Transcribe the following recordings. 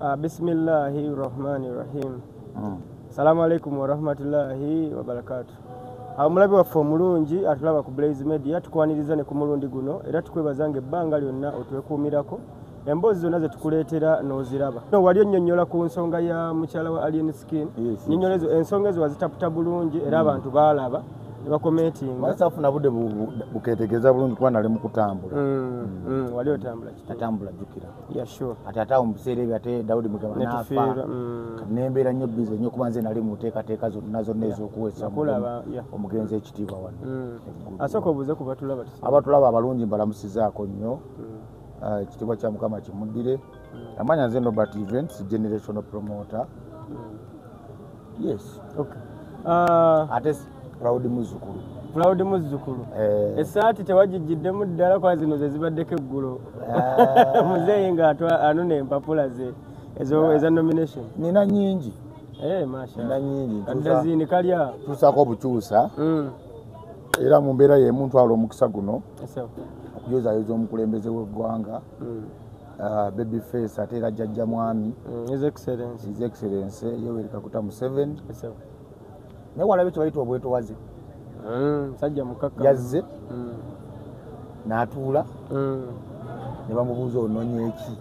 Bismillahirrahmanirrahim. Assalamu alaikum wa rahmatullahi wa barakatuh. Omulabi waffe omulungi atulaba ku Blaze Media tukwaniriza ne ku mulundi guno era tukwebazanga ebbanga lyonna otwekuumirako emboozi zonna ze tukuleetera n'oziraba. No, wali onnyonnyola ku nsonga ya mukyala wa Alien Skin. Nnyonnyola ezo ensonga ezo wazitaputa bulungi era abantu baalaba ne bakomentinga. Masafuna budde bukeetegeeza bulungi kuba nali mu kutambula. Wali otambula kitambula. Atambula jjukira. Yeah, sure. Ate atawo mu biseera ebyo ate Daudi Mugema n'afa. Nembeera nnyo bize nnyo kuba nze nali mu nteekateeka zonna ez'okuweesa omugenzi ekitiibwa wano. Asooka obuuze ku batulaba. Abatulaba abalungi mbalamusizaako nnyo. Ekitiibwa kya Mukama kimuddire. Amanya nze Robert Events, generational promoter. Yes. Okay. Ate Proud Muzzukulu. Proud Muzzukulu. Essaati tewagijjiddemu ddala kwa zino ze zibaddeko eggulo. Muzeeyi ng'anona empapula ze eza nomination. Nina nnyingi. Masha. Nina nnyingi. Kaddaziini kalya. Tusaako obukyusa. Era mu mbeera y'emu ntwala omukisa guno. Okuyozaayoza omukulembeze w'eggwanga. Babyface ate era jjajja mwami. His Excellency. Yoweri Kaguta Museveni. Naye walabe kye bayita obwetowaze. Musajja mukakkamu. Yazze n'atuula ne bamubuuza onoonya eki.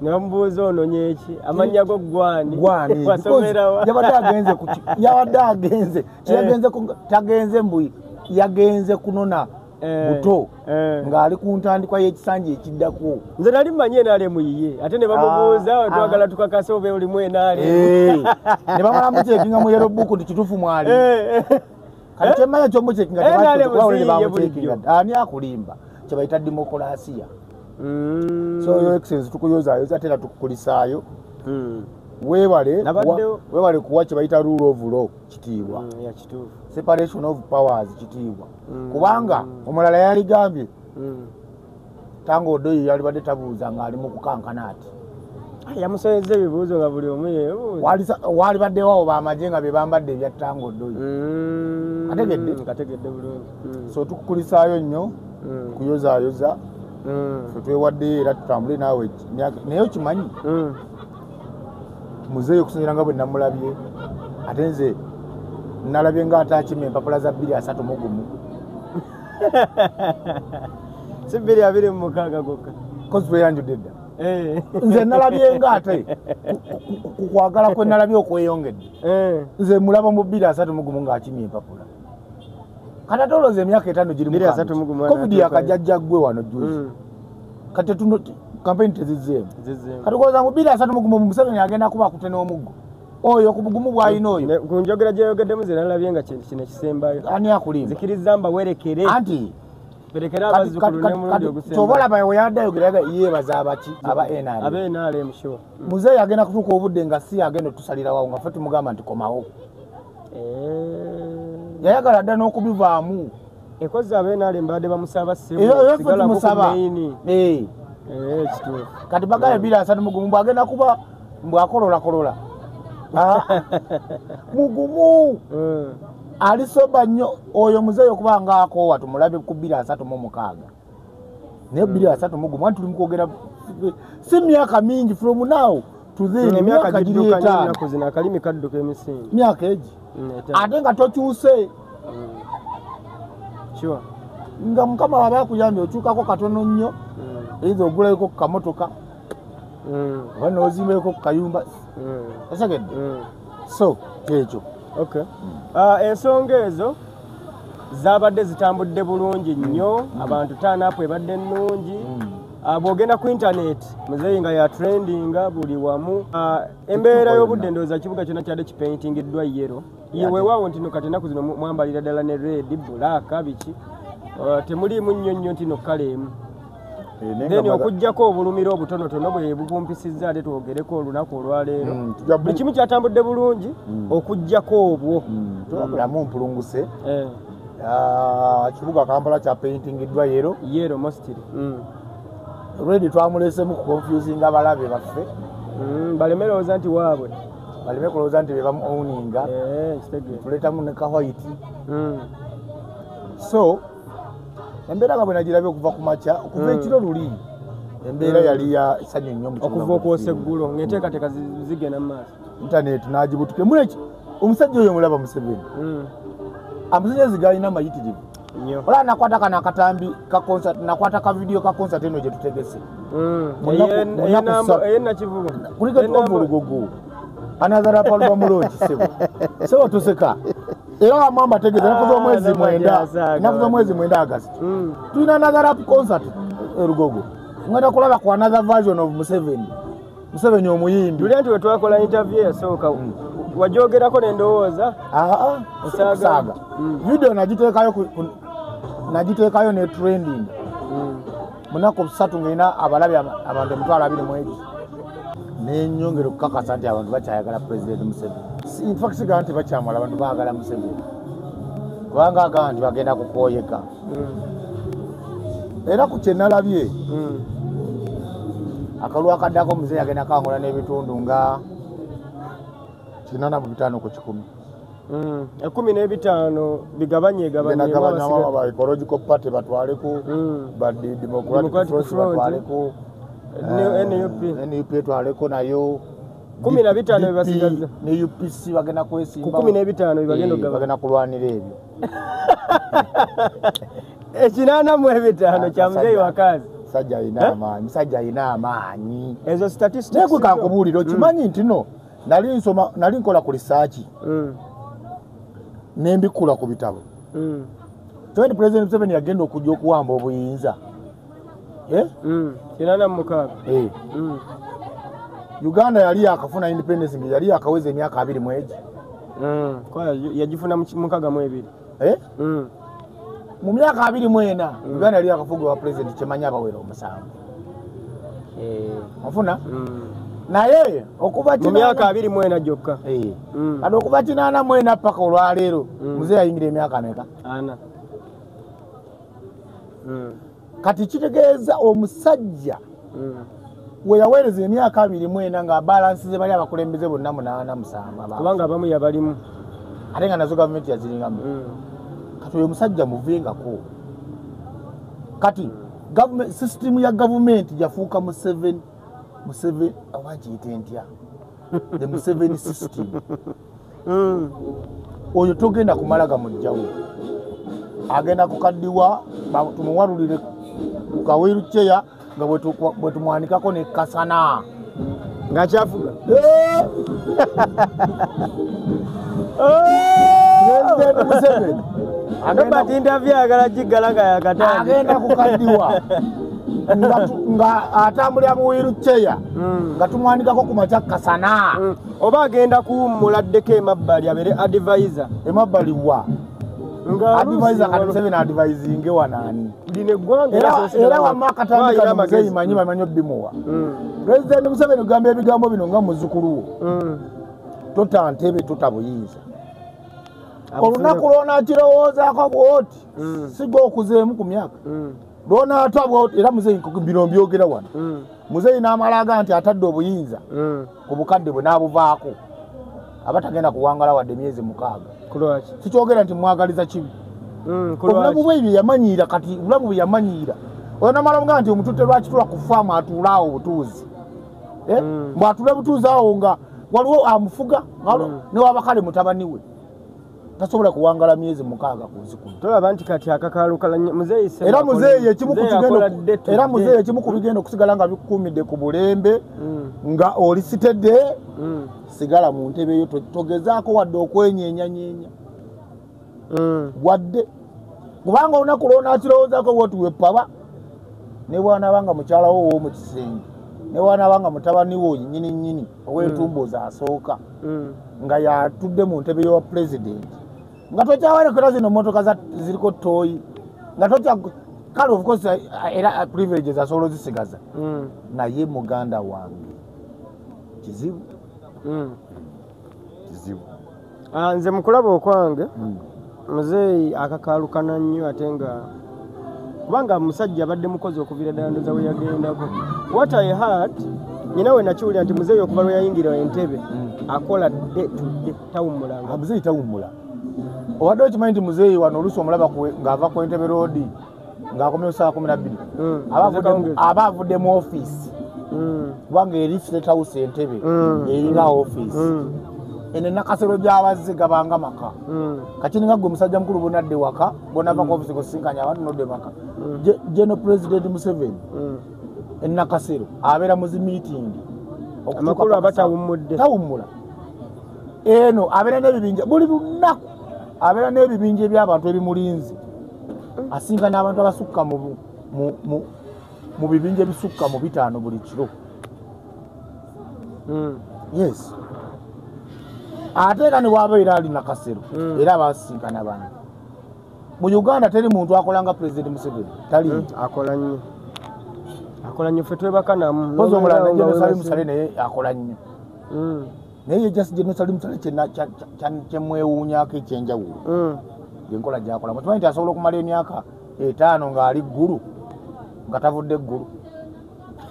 Ne bamubuuza onoonya eki. Amannya go gwani. Wasomerawa. Yabadde agenze. Tagenze mbu yagenze kunona buto ng'ali ku ntandikwa y'ekisanja ekiddako. Nze nali mmanyi enaale muyiye ate ne bamubuuza twagala tukakase oba olimu enaale. Ne bamala mucekinga mu yero buku nti kituufu mwali. Kati kyemmanya ky'omucekinga tebamucekinga. Ani akulimba kye bayita dimokulaasiya. So Your Excellency tukuyozaayoza ate era tukukulisaayo. Weebale kuwa kye bayita rule of law kitiibwa. Separation of powers kitiibwa. Kubanga omulala yaligambye Tango Odoyi yalibadde tabuuza ng'ali mu kukankana ati. Yamusonyeza ebibuuzo nga buli omu yeebuuza. Walibaddewo b'amagye nga be bambadde ebya Tango Odoyi. Kategedde bulungi. So tukukulisaayo nnyo kuyozaayoza. Twewadde era tutambule naawe naye okimanyi muzeeyi okusinziira nga bwe namulabye ate nze nalabye ng'ataakima empapula za 231. Si 226 gokka. Kozi tweyanjudde dda. Nze nalabye ng'ate ku kwagala kwe nalabye okweyongedde. Nze mulaba mu 231 ng'akimya empapula. Kati ate olowooza emyaka 5 giri mu Covid yakajjajja ggwe wano juzi. Kati kampeni tezizzeemu. Kati olowooza mu 231 Museveni agenda kuba akute n'omuggo. Oyo ku bugumu bw'alina oyo. Ku njogera gye yayogeddemu ze nalabye nga kino ekisembayo. Ani akulimba? Zikiriza mbawerekere. Anti berekera abazzukulu n'emulundi ogusemba. Ky'obalaba we yadde ayogera yeebaza abaki aba NRM. Aba NRM sure. Muzeeyi agenda kutuuka obudde nga si agenda otusalira wawo nga ffe tumugamba nti komawo. Yayagala dda n'okubivaamu. Ekozi aba NRM badde bamusaba ssebo. Sigala musaba. Kituufu. Kati bagaye 231 bw'agenda kuba mbwakolola. Mugumu. Alisoba nnyo oyo muzeeyi okuba ng'akoowa tumulabe ku 236. Naye 231 anti tuli mu kwogera si myaka mingi from now to then emyaka giri etaano kuzina akalimi kadduka emisinde. Myaka egi. Ate nga tokyuse. Sure. Nga Mukama waba akuyambye okyukako katono nnyo. Either ogulayoko ku kamotoka. Oba n'ozimbayoko ku kayumba. Osegedde. So ekyo. Okay. Ensonga ezo zaabadde zitambudde bulungi nnyo. Abantu taanapu ebadde nnungi. Bw'ogenda ku internet muzeeyi nga ya trendinga buli wamu. Embeera y'obudde ndowooza kibuga kyonna kyadde kipaintingiddwa yero. Weewaawo nti no kati ennaku zino mwambalira ddala ne red, black, biki. Temuliimu nnyo nti no kale emu. Then okujjako obulumiro obutonotono bwe bugumpisizza ate twogereko olunaku olwaleero. Buli kimu kyatambudde bulungi okujjako obwo. Tubulamu mpulunguse. Kibuga Kampala kya paintingiddwa yero. Yero mostly. Already twamuleesemu ku confusing abalabe baffe. Baleme lowooza nti waabwe. Baleme kulowooza nti be bamuowninga. Tuleetamu ne ka white. So embeera nga bwe nagirabye okuva ku makya okuva ekiro luli embeera yali ya ssanyu nnyo mu okuva okwosa eggulo ng'enteekateeka zigenda mu maaso intaneti n'agibutuke muleki omusajja oyo mulaba Museveni amusajja galina amayitirivu olaba nakwata kana akatambi ka concert nakwata ka video ka concert eno gye tutegese kuliko tuva olugogo anazara paluba mulongi sebo tuseka era wamwamba tegeza enaku z'omwezi mwenda August tulina another concert erugogo ngenda kulaba ku another version of Museveni omuyimbi tuli nti wetwakola interview esooka wajogerako nendowooza osaaga video nagiteekayo ne trending munaku 3 ngena abalabi abantu 220 nenyongera okukakasa nti abantu bakyayagala President Museveni in fact sigaa nti bakyamala abantu baagala Museveni kubanga agamba nti bagenda kukoyeka era ku kyenalabye akalulu akaddako muzeeyi agenda kangola n'ebitundu nga 85 ku 10 15 bigabanyegabanyemu ba ecological party batwaleku ba democratic front batwaleku NUP twaleko nayo 15 bibasigaza ne UPC bagenda kwesimba 15 bagenda kulwanira ebyo ekinana mu ebitano kya muzeeyi wakazi musajja ayina amaanyi ezo statistics nekwe kankubuulira okimanyi nti no nali nkola ku research nembikula ku bitabo kyoti President Museveni yagenda okujja okuwamba obuyinza kinana mu mukaaga Uganda yali yakafuna independence ngi yali yakaweza emyaka 2 mwezi yagifuna mu 62 mu myaka 24 Uganda yali yakafugwa president Kyemanya abawera omusango afuna naye okuba mu myaka 24 jokka ado okuba 84 paka olwaleero muzeeyi ayingira emyaka ameka ana kati kitegeeza omusajja we yaweereza emyaka 24 nga balansi ze bali abakulembeze bonna 87 kubanga abamu yabalimu ate nga nazo gavumenti yaziringamu kati oyo musajja muvengako kati system ya gavumenti yafuuka Museveni awagiyite ntya the Museveni system oyo togenda kumala gamujjawo agenda kukaddiwa tumuwalulire ku kawirucheya nga bwe tumwanikako ne kasana nga kyafuga President Museveni agenda kukaddiwa nga atambulira mu wirucheya nga tumwanikako ku makya kasana oba agenda kuwummuladdeko emabbali abeere advisor emabbali wa advisor kati Museveni advisinge wanaani era wamma akatambi kati muzeeyi manyi obbimuwa President Museveni ogamba ebigambo bino nga muzzukuluwo tota ntebe tota buyinza olunaku lw'onaakirowoozaako bwoti siga okuzeemu ku myaka lw'onaata bwoti era muzeeyi bino mbyogera wano muzeeyi n'amalaga nti atadde obuyinza ku bukadde bwe n'abuvaako abatagenda kuwangala wadde emyezi 6 sikyogera nti mwagaliza kibi obulamu bwe yamanyiira kati obulamu bwe yamanyiira oyo namala nga nti omututte lwakitula ku faamu atuulaawo obutuuzi mbw'atuula butuuzi awo nga waliwo amufuga newabakale mutabani we tasobola kuwangala myezi 6 ku nzikulu tolaba nti kati akakalukala muzeeyi era muzeeyi ekimu ku bigenda okusigala nga bikuumidde ku bulembe nga olisitedde sigala mu ntebe eyo togezaako wadde okwenyenyanyenya wadde kubanga olunaku lw'onaakirowoozaako bwoti wepaba ne bw'anaabanga mukyalawo ow'omu kisenge ne bw'anaabanga mutabani wo nnyini ow'entumbuuzi asooka nga yatudde mu ntebe y'owa pulezidenti nga tokyawerekera zino motoka ziriko tooyi nga tokya kale of course era privileges asobola ozisigaza naye muganda wange kizibu nze mukulaba okwange muzeeyi akakalukana nnyo ate nga kubanga musajja abadde mukozi okuviira ddala ndoza we yagendako what I heard nyina we nakiwulira nti muzeeyi okuva lwe yayingira entebe akola tudde tawummulanga muzeeyi tawummula obadde okimanyi nti muzeeyi wano oluusi omulaba ng'ava ku entebe roodi ng'akomyewo saa 12 aba avudde mu ofiisi kubanga eri State House Entebbe erina ofiisi eno Nakasero gy'abazze gabanga maka kakini nga gwe musajja mukulu bonadde waka bonava ku ofiisi kusinkanya abantu nodde maka General President Museveni Nakasero abeera mu zi meeting amakulu abatawummudde tawummula eno abeera n'ebibinja buli lunaku abeera n'ebibinja eby'abantu ebimulinze asinga n'abantu abasukka mu bibinja ebisukka mu 5 buli kiro yes ate era ne wabeera ali Nakasero era abasinkana abantu mu Uganda teri muntu akolanga President Museveni tali akola nnyo ffe twebaka namu pozo omulala General Salim Musale naye akola nnyo naye just General Salim Musale kyemwewuunyako ekyenjawulo yenkola gyakola mukimanyi nti asobola okumala emyaka 5 ng'ali ggulu nga tavudde ggulu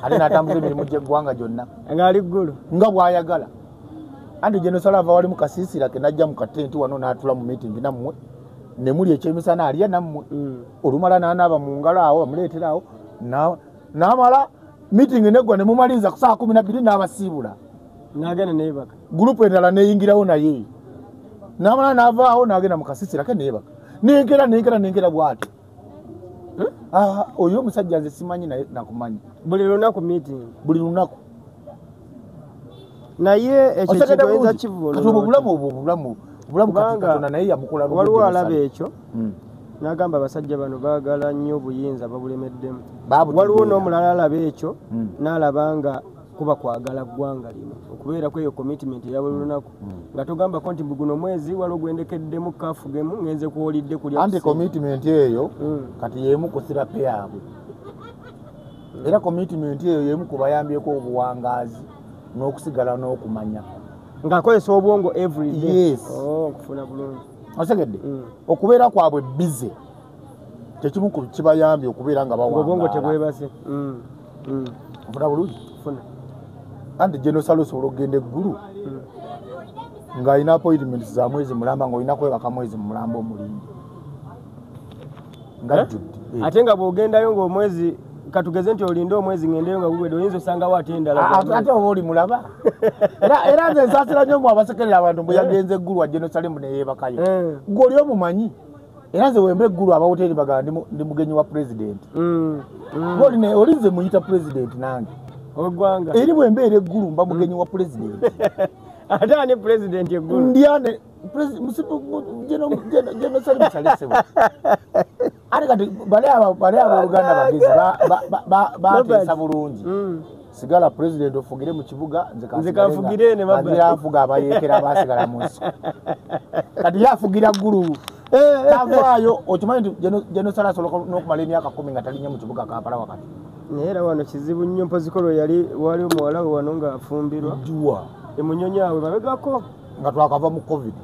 ate n'atambuza emirimu gy'eggwanga gyonna ng'ali ggulu nga bw'ayagala anti General Salim ava wali mu kasiisira ke najja mu katenti wano n'atula mu meeting nammwe ne muli ekyemisana alya nammwe olumala n'anaaba mu ngalo awo bamuleetera awo n'amala meeting neggwa ne mumaliriza ku saa 12 n'abasiibula n'agenda neebaka gurupu endala neeyingirawo naye n'amala n'avaawo n'agenda mu kasiisira ke neebaka nenkera bw'ati oyo omusajja nze simanyi naye nakumanyi buli lunaku meeting buli lunaku naye ekyo kitoyinza kivulu obulamu Katonda naye yamukola waliwo alaba ekyo n'agamba abasajja bano baagala nnyo obuyinza babulemeddemu waliwo n'omulala alaba ekyo n'alaba nga kuba kwagala ggwanga lino okubeerako eyo commitment eya buli lunaku nga togambako nti guno mwezi waliwo gwendekeddemu kafugemu ngenze kuwolidde kulya anti commitment eyo kati yemu kusira pe yaabwe era commitment eyo yemu kubayambyeko obuwangaazi n'okusigala n'okumanya ng'akozesa obwongo everyday yes okufuna bulungi osegedde okubeera kwabwe bize kyekimu ku kibayambye okubeera nga bawangaala obwongo tebwebase ofuna bulungi funa anti General Salim osobola okugenda eggulu ng'alina appointments za mwezi mulamba ng'olina kwebaka mwezi mulamba omulindi nga jjudde ate nga bw'ogendayo ng'omwezi katugeze nti olinde omwezi ngendeyo nga gugwedde oyinza osangawo ate endala ate oba oli mulaba era nze nsaasira nnyo mu abasekerera abantu bwe yagenze eggulu wa General Salim ne yeebakayo gwe oli omumanyi era nze wemba eggulu abawoteri bagamba ndi mugenyi wa pulezidenti oli nze muyita pulezidenti nange ogwanga eri bwembeera eggulu mba mugenyi wa pulezidenti ate ani pulezidenti eggulu ndyane General Salim Musale ate kati bali abooluganda bagezi bateesa bulungi sigala pulezidenti ofugire mu kibuga nze kanfugire ne afuga abayeekera abasigala mu nsi kati yafugira ggulu tavaayo okimanyi nti General Salim asobola n'okumala emyaka 10 nga talinnya mu kibuga Kampala wakati naye era wano kizibu nnyo mpozikolo yali wali omuwala we wano ng'afumbirwa juwa emunyonyi awe babegako nga twakava mu covid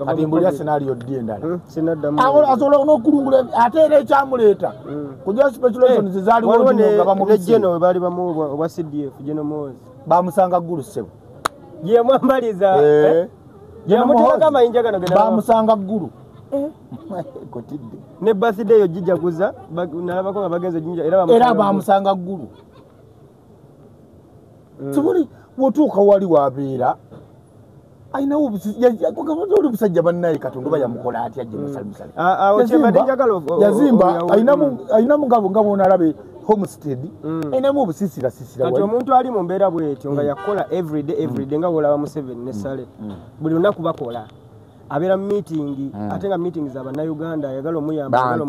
kati mbulira senario ddi endala sinaddamu asobola n'okulungula ate era ekyamuleeta kujja speculations zaaliwo nga bamugeno we baali bamu obwa CDF General Mozi bamusanga ggulu ssebo ye mwambaliza yamuteekako amayinja gano bamusanga ggulu kotidde ne birthday yo gijaguza nalabako nga bagenze jinja era bamusanga ggulu tibuli wotuuka wali wabeera ayinawo oli musajja bannaye Katonda oba yamukola atya General Salim Musale yazimba ayinamu nga boonalabe homestead ayinamu obusiisirasiisira kati omuntu ali mu mbeera bwetyo nga yakola everyday nga bwolaba Museveni ne Sale buli lunaku bakola abeera mu meeting ate nga meeting za bannayuganda ayagala omuyamba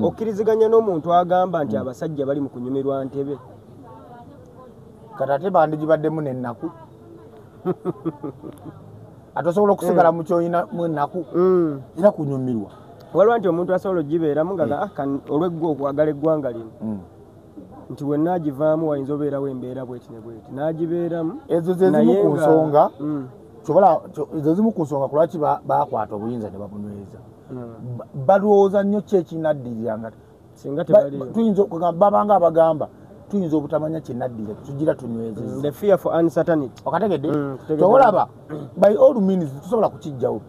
okkiriziganya n'omuntu agamba nti abasajja bali mu kunyumirwa Ntebe kati ate bandigibaddemu n'ennaku ate osobola okusigala mu kyoyina mu ennaku era kunyumirwa waliwo nti omuntu asobola ogibeeramu nga olw'eggwa okwagala eggwanga lino nti we naagivaamu wayinza obeerawo embeera bweti ne bweti naagibeeramu ezo zezimu ku nsonga ezo zimu ku nsonga kulwaki bakwata obuyinza ne babunyweza balowooza nnyo ki ekinaddirira nga singa tebaliyo babanga abagamba tuyinza obutamanya kyenaddira tugira tunywezeza the fear for uncertainty okategedde tolaba by all means tusobola kukijjawo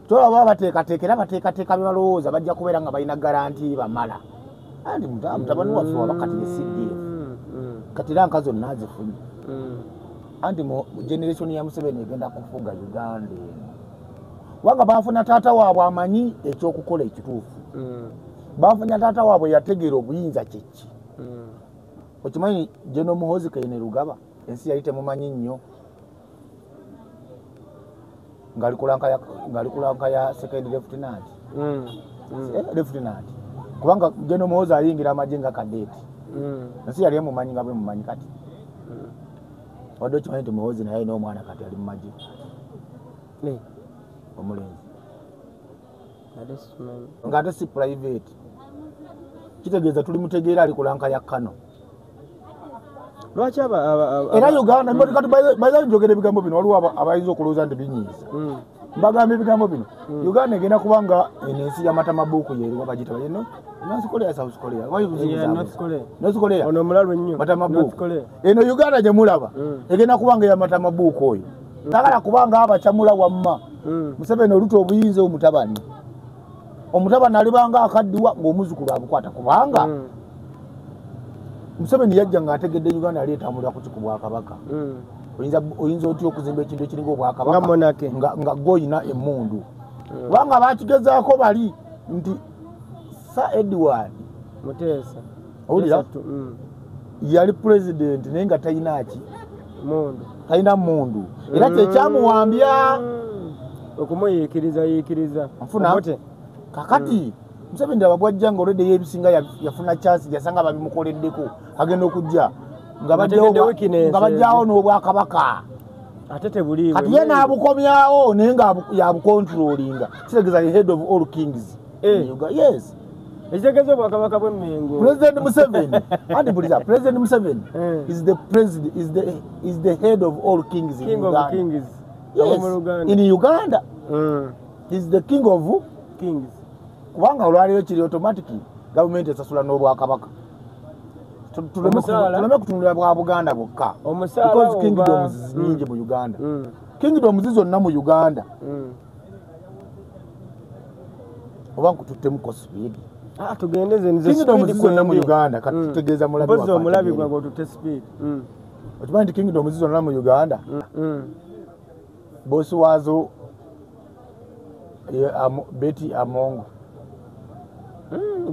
tolaba bateekateeka era bateekateeka bye balowooza bajja kubeera nga balina garanti bamala andi mutabani waffe wabakati ne CDF kati ranka zonna azifunye andi mu generation ya Museveni egenda kufuga Uganda wanga bafuna taata waabwe amanyi ekyokukola ekituufu bafunya taata waabwe yategeera obuyinza kyeki okimanyi General Muhoozi Kainerugaba ensi yali temumanyi nnyo ngalikulanka ya second lieutenant lieutenant kubanga General Muhoozi ayingira amagye nga kadeti ensi yali emumanyi nga bwe mumanyi kati wadde okimanyi nti Muhoozi naye n'omwana kati ali mu magye omulenzi ng'ate si private kitegeeza tuli mutegeera ali kulanka ya Kano lwaki era Uganda kati bayiza njogera ebigambo bino waliwo abayinza okulowooza nti binyiiza mbagamba ebigambo bino Uganda egenda kubanga ensi y'amatamabuuku yeeriwa bagita bayino North Korea South Korea North Korea ono omulalu ennyo matamabuuku eno Uganda gye mulaba egenda kubanga ey'amatamabuuku oyo sagala kubanga abakyamula wamma Museveni oluta obuyinza omutabani alibanga akaddiwa ng'omuzukulu abukwata kubanga Museveni yajja ng'ategedde Uganda yali etambulira ku kikubwa kabaka oyinza otya okuzimba ekintu ekiringa obwakabaka nga goyina emmundu kubanga bakigezaako bali nti Sir Edward Muteesa owulira yali president naye nga talina mmundu era kyekyamuwambya okumuyiikiriza nfuna kakati Museveni ababwajja nga olwedde yebisinga yafuna chance yasanga babimukoleddeko agenda okujja nga bajjawo n'obwakabaka ate tebuliiwe kati ye n'abukomyawo naye nga yabukontrolinga kitegeeza ye head of all kings yes ekitegeeza obwakabaka bw'emmengo President Museveni andi buliza President Museveni is the head of all kings in Uganda. Yes, in Uganda is the king of kings kubanga olwaliyo kiri automatic government esasula n'obwakabaka tuleme kutunulira bwa Buganda bwokka because kingdoms nyingi mu Uganda kingdoms zonna mu Uganda oba nkututtemu ko speed tugendeze nze kingdoms zonna mu Uganda kati tutegeeza mulabi gwa otutte speed okimanyi nti kingdoms zonna mu Uganda bosi waazo Betty Amongo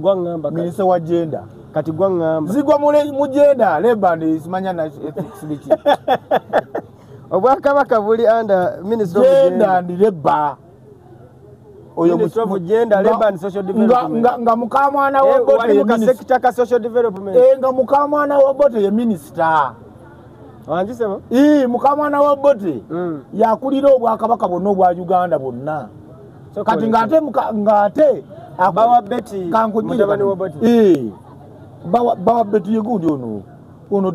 gwangamba minisa wa gender kati gwangamba zigwa mu gender Labour isimanya na ethics obwakabaka buli under Minister of Gender and Labour oyo Minister of Gender, Labour and Social Development nga mukamwana wa Bote ka sector ka social development nga mukamwana wa Bote ye minister wanjisema mukamwana wa Bote yakulira obwakabaka bonna obwa Uganda bonna kati ngate bawa Betty mutabani wa Bote bawa Betty yegundi ono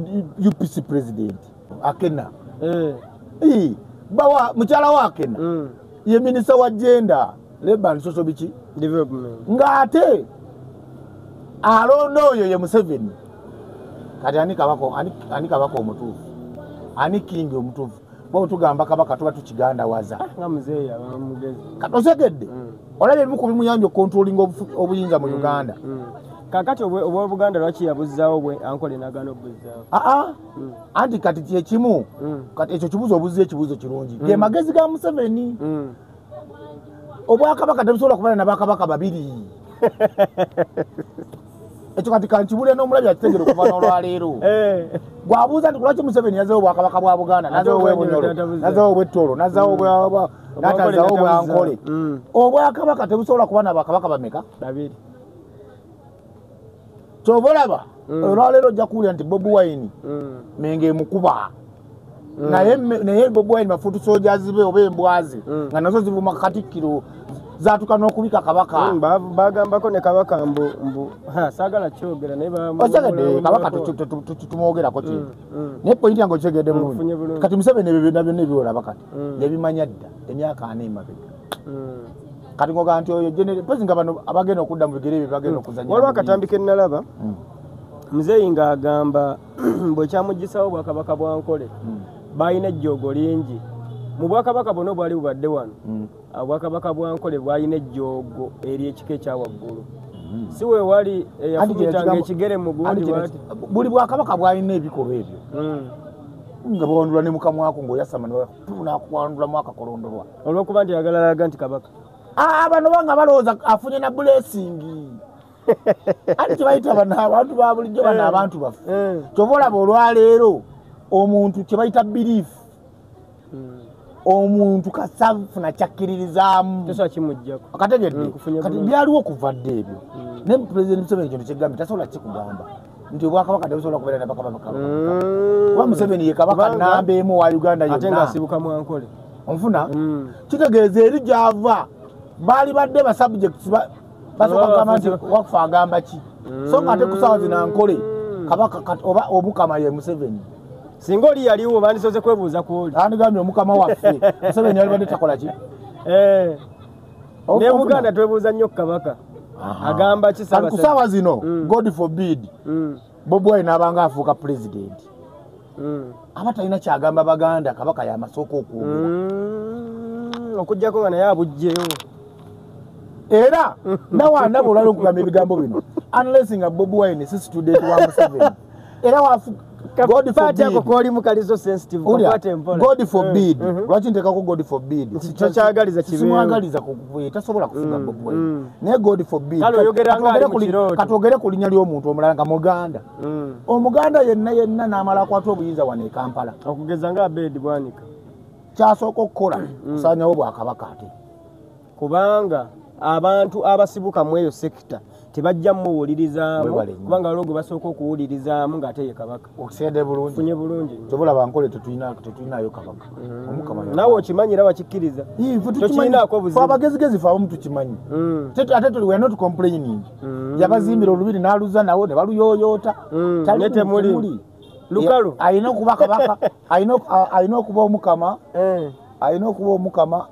UPC president Akena bawa mukyala wa Akena ye minister wa gender Labour and Social Development ngate alonda oyo ye Museveni kati ani kabaka omutuufu ani kingi omutuufu bo tugamba kabaka tuba tukiganda waza nga muzeeya mugezi katosegedde olabye ebimu ku bimuyambye controlling obuyinza mu Uganda kakati obwa Buganda lwaki yabuzzaawo bwe ankole nagano obuzzaawo anti kati kyekimu kati ekyo kibuzo obuzza ekibuzo kirungi ge magezi ga Museveni obwakabaka tebusobola kubeera nabakabaka babiri ekyo kati kankibule n'omulabi akitegere okuva n'olwaleero gwabuuza nti kulwaki Museveni yazaawo obwakabaka bwa Buganda nazaawo obwebonyolo nazaawo obw'ettolo nazaawo natazaawo obwankole obwakabaka tebusobola kuba nabakabaka bameka babiri kyova olaba olwaleero ojja kuwulira nti Bobi Wine Menge emukuba naye Bobi Wine mafutu soldiers be oba embwazi nga nazo zivuma Katikkiro zatuka n'okubika kabaka bagambako ne kabaka mbu saagala kyogera naye osagedde kabaka tumwogerako kintu naye pointi yange okyegedde bulungi kati Museveni ebyo byonna byonna ebiwolaba kati yabimanya dda emyaka 4 emabega kati ngoga nti oyo pezi nga bano abagenda okudda mu bigere ebyo bagenda okuzanya waliwo akatambika ennalaba muzeeyi ng'agamba bwekyamugisawo bwakabaka bwankole balina ejjoogo lingi mu bwakabaka bwonna obwali bubadde wano obwakabaka bwankole bwalina ejjoogo ery'ekika ekyawaggulu si we wali yafumitanga ekigere mu gundi bwati buli bwakabaka bwalina ebikolwa ebyo nga bawandula ne mukamwako ng'oyasama nakuwandulamu akakolondolwa olw'okuba nti yagala laga nti kabaka bano banga balowooza afunye na bulesingi ati tebayita bano abantu ba bulijjo bano abantu baffe kyova olaba olwaleero omuntu kyebayita biriifu omuntu kasafuna kyakkiririzaamu tosobola kimuggyako akategedde kati byaliwo okuvadde ebyo ne pulezidenti Museveni kintu kyegambye tasobola kikugamba nti obwakabaka tebusobola kubeera ne bakabaka kuba Museveni ye kabaka namba emu wa Uganda yonna ate ng'asibuka Mwankole onfuna kitegeeza eri gy'ava baali badde ba subjects basooka kugamba nti wakufa agamba ki so nga ate ku ssaawa zino Ankole kabaka oba omukama ye Museveni singa oli yaliwo bandisoze kwebuuza ku oli andigambye omukama waffe Museveni yali badde takola ki ne Buganda twebuuza nnyo kabaka agamba ki ku ssaawa zino God forbid Bobi Wine n'abanga afuuka pulezidenti aba talina kyagamba Baganda kabaka yamasooka okwogera okuggyako nga naye abugjeyo era nawaandaba olwali okugamba ebigambo bino unless nga Bobi Wine si student wa Museveni era God forbid lwaki nteekako God forbid simwagaliza tasobola kufuga Bobi Wine naye God forbid katwogere ku linnya ly'omuntu omulala nga Muganda omuganda yenna n'amala akwata obuyinza wano e Kampala okugeza nga Abedi Bwanika kyasooka okukola kusaanyawo bwakabaka ate kubanga abantu abasibuka mu eyo sekita tebajja muwulirizaamu kubanga waliwo gwe basooka okuwulirizaamu ng'ate ye kabaka okuseede bulungi funye bulungi tobola bankole tetulinayo kabaka naawe okimanyira wakikkiriza tokirinaako obuzibu abagezigezi fe abamu tukimanyi ate we are not complaining yabazimbira olubiri n'aluza nawo ne baluyooyoota ne temuli lukalu alina okuba kabaka alina okuba omukama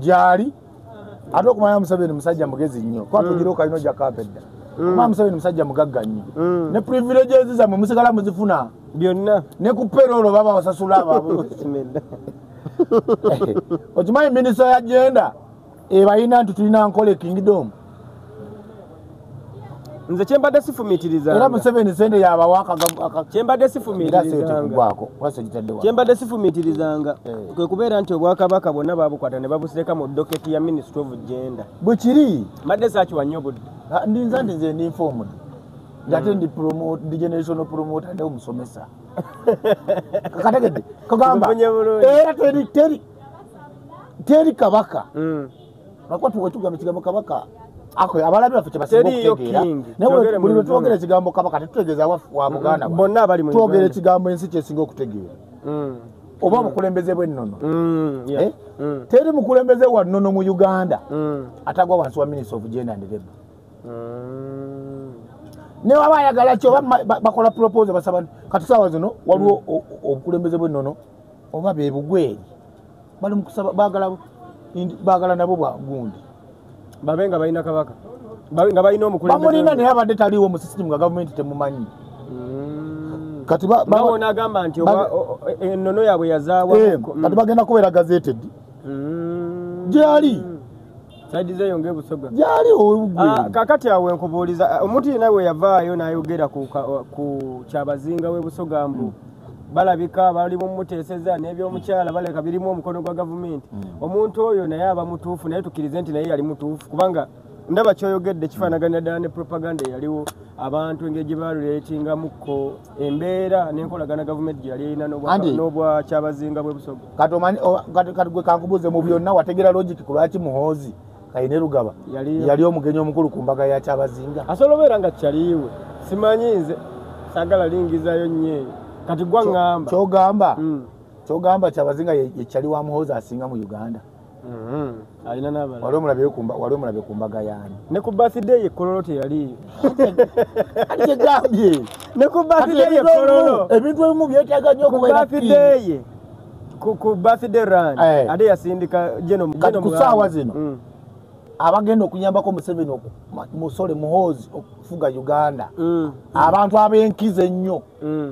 gyali ate okumanya Museveni musajja mugezi nnyo kuba tugira okalina ojja kapedda kumanya Museveni musajja mugagga nnyo ne privileges zammwe musigala muzifuna byonna ne ku peroolo baba basasula ababwe okimanyi minisita ya genda ebayina nti tulina Ankole Kingdom nze kyembadde sifumiitirizanga era Museveni sente yabawa kyembadde sifumiitirizanga kwe kubeera nti obwakabaka bwonna babukwata ne babusireka mu doketi ya Ministry of Gender bwekiri mbadde saakiwa nnyo budde ndinza nti nze ndi informed ngate ndi generational promoter ndi omusomesa kategedde kagamba era teri kabaka lwakuba tuwetugamba ekigambo kabaka abalabi baffe kyebasinga okutegeera naye buli lwetwogera ekigambo kabaka tetutegeeza wa Buganda twogera ekigambo ensi kyesinga okutegeera oba obukulembeze bw'ennono teri mukulembeze wa nnono mu Uganda atagwa wansi wa Minister of Gender and Labour ne waba ayagala ki oba bakola propose basaba kati saawa zino waliwo obukulembeze bw'ennono oba bebugweri bali mukusaba baagala nabo bwagundi babe nga balina kabaka nga balina omukulembeze bamulina naye abadde taliiwo mu system nga gavumenti temumanyi kati bawona agamba nti ennono yaabwe yazaawa kati bagenda kubeera gazeted gyali saidi zeeyo ng'ebusoga gyali kakati awe nkubuuliza omuntu yenna we yavaayo n'ayogera ku kyabazinga w'ebusoga mbu balabika bali mumuteeseza n'ebyomukyala baleka birimu omukono gwa gavumenti omuntu oyo naye aba mutuufu naye tukkirize nti naye yali mutuufu kubanga ndaba kyoyogedde kifaanagana ddala ne propaganda eyaliwo abantu engeri gye baaluleetingamukko embeera n'enkolagana gavumenti gye yali erina n'obwa kyabazinga bw'ebusoga kati gwe kankubuuze mu byonna wategera logic ku lwaki Muhoozi Kayine Rugaba yali omugenyi omukulu ku mbaga ya kyabazinga asobola obeera nga kyaliiwe simanyi nze saagala lingizayo nnyo kati gwa ngamba kyogamba kyabazinga yekyali wa Muhoozi asinga mu Uganda alina n'abalala wali omulabe ku mbaga yaani ne ku birthday ye Kololo teyaliyo kyegambye ne ku birthday ye Kololo ebintu ebimu byetaaga nnyo okubeera ku birthday run ate yasindika ku ssaawa zino abagenda okuyambako Museveni musole Muhoozi okufuga Uganda abantu ab'enkizo ennyo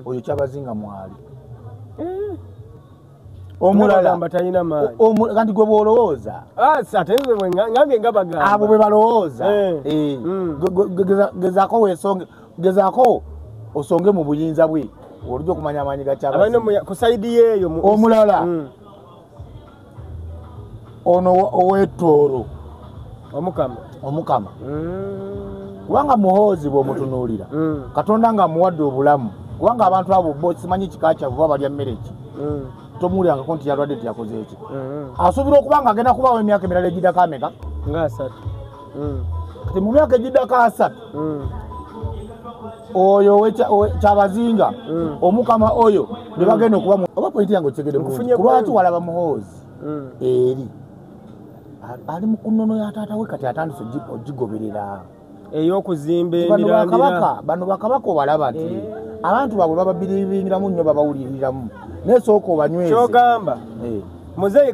oyo kyabazinga mwali omulala talina maanyi kanti gwe bwolowooza ate nze ngambye nga bagamba abo bwe balowooza gezaako osonge mu buyinza bwe olujja okumanya amaanyi ku sayidi yeeyo omulala ono ow'ettoolo omukama kubanga muhoozi bw'omutunuulira katonda nga muwadde obulamu kubanga abantu abo bo simanyi kika kyavu baba balya mmere ki tomuwulirangako nti yalwadde tiyakoze eki asuubira okuba nga agenda kubaawo emyaka emirala egiddako ameka nga 3 kati mu myaka egiddako 3 oyo kyabazinga omukama oyo ne bagenda okuba oba pointi yange okyegedde kulwaki walaba muhoozi eri ali mu kunnono ya taata we kati atandise ogigoberera ey'okuzimba emirandira bano bakabaka obalaba nti abantu baabwe bababiribingiramu nnyo babawuliriramu naye sooka obanyweze kyogamba muzeeyi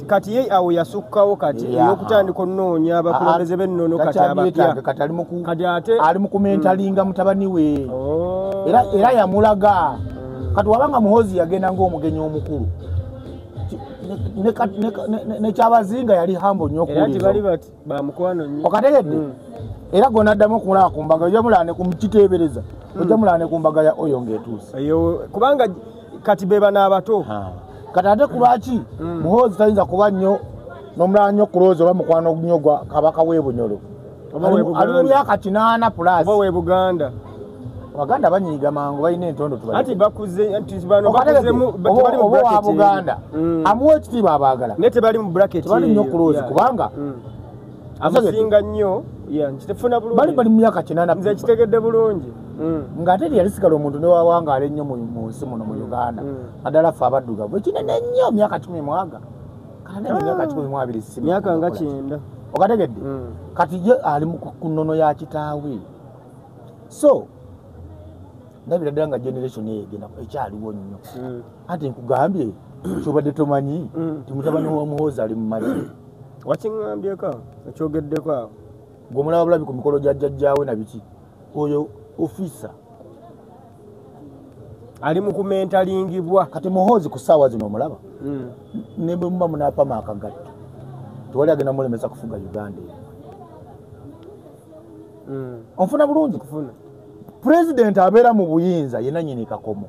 kati ye awo yasukkawo kati ey'okutandika onnoonya abakulembeze b'ennono kati abapya kati ali mu kumentalinga mutabani we era yamulaga kati wabanga muhoozi yagenda ng'omugenyi omukulu ne kyabazinga yali hambo nnyo okategedde era gwe naddamu okumulaba ku mbaga ojja mulaba ne kumukiteebereza ojja mulaba ne ku mbaga ya oyo ng'etuuse kubanga kati beba n'abato kati ate kulwaki muhoozi tayinza kuba nnyo n'omulala nnyo kulooza oba mukwano nnyo gwa kabaka w'e Bunyoro ali mu myaka 8 plus oba w'e Buganda Abaganda banyiiga mangu balina entondo tubali ati bakuze anti bano bakuzemu tebali mu bracket Abaganda amuwe ekitiibwa abaagala ne tebali mu bracket tebali nnyo kuloozi kubanga amusinga nnyo kitefuna bulungi bali mu myaka 8 nze kitegedde bulungi ng'ate yali sigala omuntu ne wawangaala ennyo mu nsi muno mu Uganda naddala ffe abaddugavu ekinene nnyo myaka 10 mwaga kale myaka 12 si myaka nga 9 okategedde kati ye ali ku nnono ya kitaawe so ndabira ddala nga generation egenda ekyaliwo nnyo ate nkugambye kyobadde tomanyi ti mutabani wa muhoozi ali mu mazzi wakiŋŋambyeko ekyogeddeko awo ng'omulaba bulabi ku mikolo gya jjajjaawe na biki oyo ofisa ali mu kumentalingibwa kati muhoozi ku ssaawa zino omulaba ne bwe muba munaapama akagatto tewali agenda mulemesa kufuga Uganda onfuna bulungi kufuna pulezidenti abeera mu buyinza yenna nnyini kakomo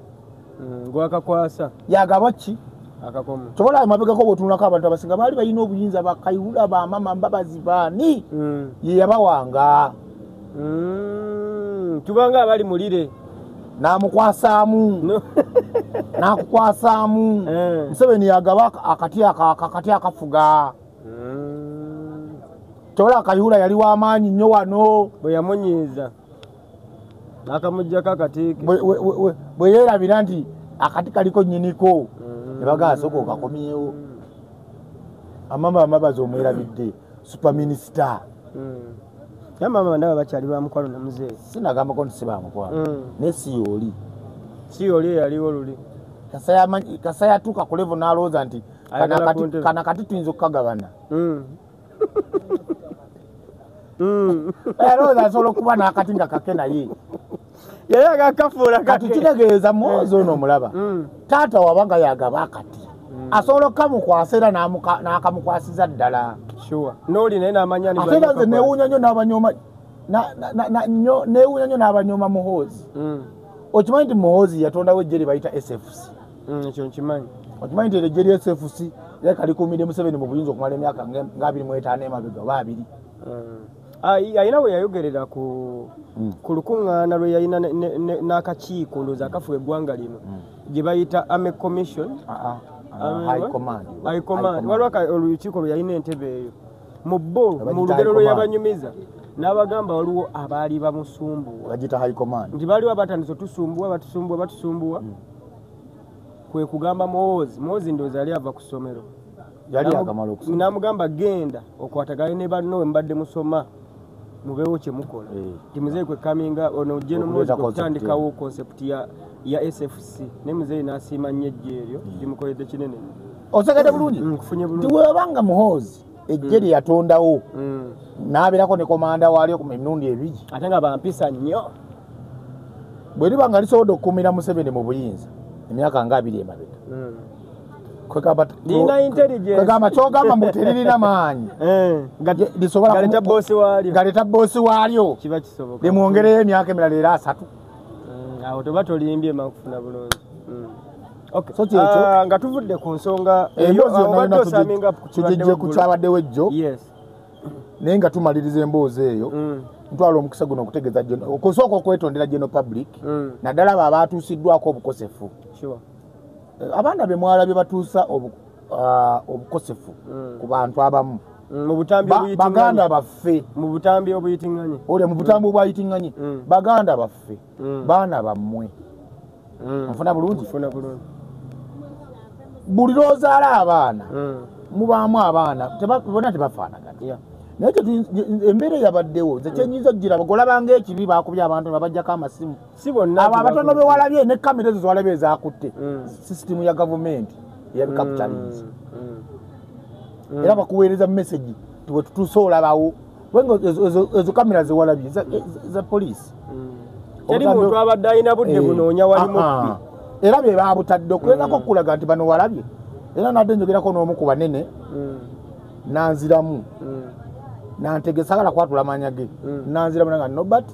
gwakakwasa yagaba ki akakomo kyobola emabegako bw'otunulako abantu abasinga baali balina obuyinza bakayihula bamama mbabazi baani ye yabawanga tubanga abali mulire n'amukwasaamu n'akukwasaamu Museveni yagaba akati akafuga kyobola akayihula yali w'amaanyi nnyo wano bwe yamunyiiza n'akamuggyako akatiike bwe yeerabira nti akati kaliko nnyiniko ne bagaasoka okakomyewo amama amabazi omwerabidde supaminisita yamama ndaba bakyali bamukwalo na muzeeyi sinagambako nti si bamukwalo naye si yoli eyaliwo luli kasa yatuuka ku levo n'alowooza nti kana kati tuyinza okukagabana alowooza asobola okuba n'akati nga kake naye yali agakafuula kati kitegeeza muhoozi ono omulaba taata wabanga yagaba akati asobola okukamukwasa era n'akamukwasiza ddala n'oli naye n'amanya ate era nze neewuunya nnyo n'abanyooma muhoozi okimanyi nti muhoozi yatondawo ejje lye bayita SFC ekyo nkimanyi okimanyi nti ejje lya SFC yali kalikuumidde Museveni mu buyinza okumala emyaka nga 25 emabega oba 2 ayina we yayogerera ku lukuŋŋaana lwe yalina n'akakiiko ndowooza akafuga eggwanga lino gye bayita Army Commission High Command waliwo olukiiko lwe yalina entebe eyo mu bo mu lugero lwe yabanyumiza n'abagamba waliwo abaali bamusumbuwa nti baaliwo abatandise batusumbuwa kwe kugamba muhoozi ndowooza yali ava ku ssomero n'amugamba genda okwatagane ne banno mbadde musoma mubeewo kye mukola ti muzeeyi kwe kaminga ono ojje n'omuhoozi okutandikawo concept ya SFC ne muzeeyi n'asiima nnyo ejje eryo limukoledde kinene osegedde bulungi ti webanga muhoozi ejje lye yatondawo n'abeerako ne komanda waalyo ku mirundi 2 ate nga bampisa nnyo bwe liba nga lisobodde okukuumira Museveni mu buyinza emyaka nga 2 emabega Nina intelligence. Kwegamba kyogamba muteririna maanyi. Galeta bosi walyo. Galeta bosi walyo. Kiba kisoboka. Limwongereyo emyaka emirala era 3. Awo toba tolimbye makufuna bulungi. Okay. So kyekyo nga tuvudde ku nsonga eyo abadosaminga ku kyabaddewo ejjo. Yes. Naye nga tumaliriza emboozi eyo. Ntwala omukisa guno okutegeeza okusooka okwetondera general public. Naddala abo abaatuusiddwako obukosefu. Sure. Abaana be mwalabye batuusa obukosefu ku bantu abamu. Mu butambi obuyitinganye. Baganda baffe. Mu butambi obuyitinganye. Ole mu butambi obwayitinganye. Baganda baffe. Baana bammwe. Nfuna bulungi. Nfuna bulungi. Buli lw'ozaala abaana mubaamu abaana bonna tebafaanagana. Naye embeera eyabaddewo nze kyenyinza okugiraba golabanga ekibi baakubye abantu babajjako amasimu. Si bonna abo abatono be walabye ne kamera ezo zwalabye ezaakutte sisitimu ya gavumenti eyabikapitalinzi. Era bakuweereza message tuwe tutuuse olabawo wenga ezo kamera zewalabye za poliisi. Teri muntu abadde alina budde bunoonya wali mubbi. Era be baabutadde okulengako okulaga nti bano walabye. Era nadde njogerako n'omu ku banene nanziramu nantegesagala kwatula amanya ge nanziramu nga Nobert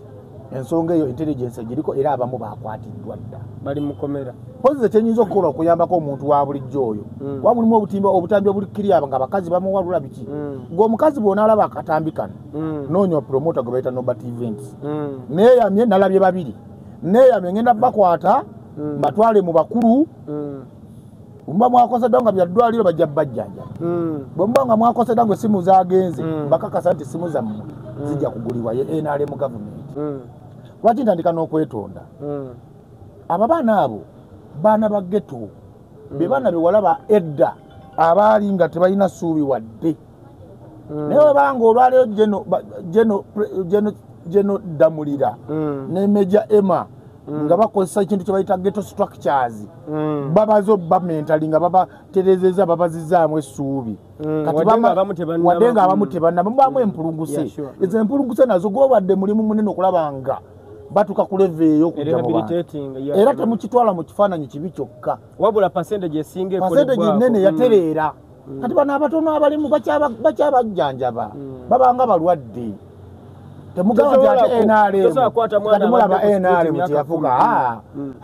ensonga eyo intelligence giriko era abamu bakwatiddwa dda bali mukomera. Pozi kyenyinza okukola okuyambako omuntu wa bulijjo oyo wa mulimu obutambi obulikiriya nga bakazi bamuwalula biki ng'omukazi bw'onaalaba akatambi kano noonya promoter gwe bayita Nobert Events neeyamye nalabye babiri neeyamye ngenda bakwata mbatwale mu bakulu mba mwakosedde nga byaddwaliro bajja bajjanja bwe mba nga mwakosedde nga essimu zaagenze bakakasa nti essimu zammwe zijja kugulibwa NRM gavumenti. Lwaki ntandika n'okwetonda abo baana abo baana ba ghetto be baana be walaba edda abaali nga tebalina ssuubi wadde naye webanga olwaleero Geno Damulira ne Meja Emma nga bakozesa ekintu kye bayita ghetto structures babazo bamentali nga babaterezeza babazizaamu essuubi kati wadde nga abamu tebannaba mubaamu empulunguse ezo empulunguse nazo gwobadde mulimu munene okulaba nga batuka ku leve eyo okujja era temukitwala mu kifaananyi kibi kyokka wabula percentage esinga percentage nene yatereera kati bano abatono abalimu bakyabajjanjaba babanga balwadde temugamba nti NRM kati mulaba NRM kyeyafuga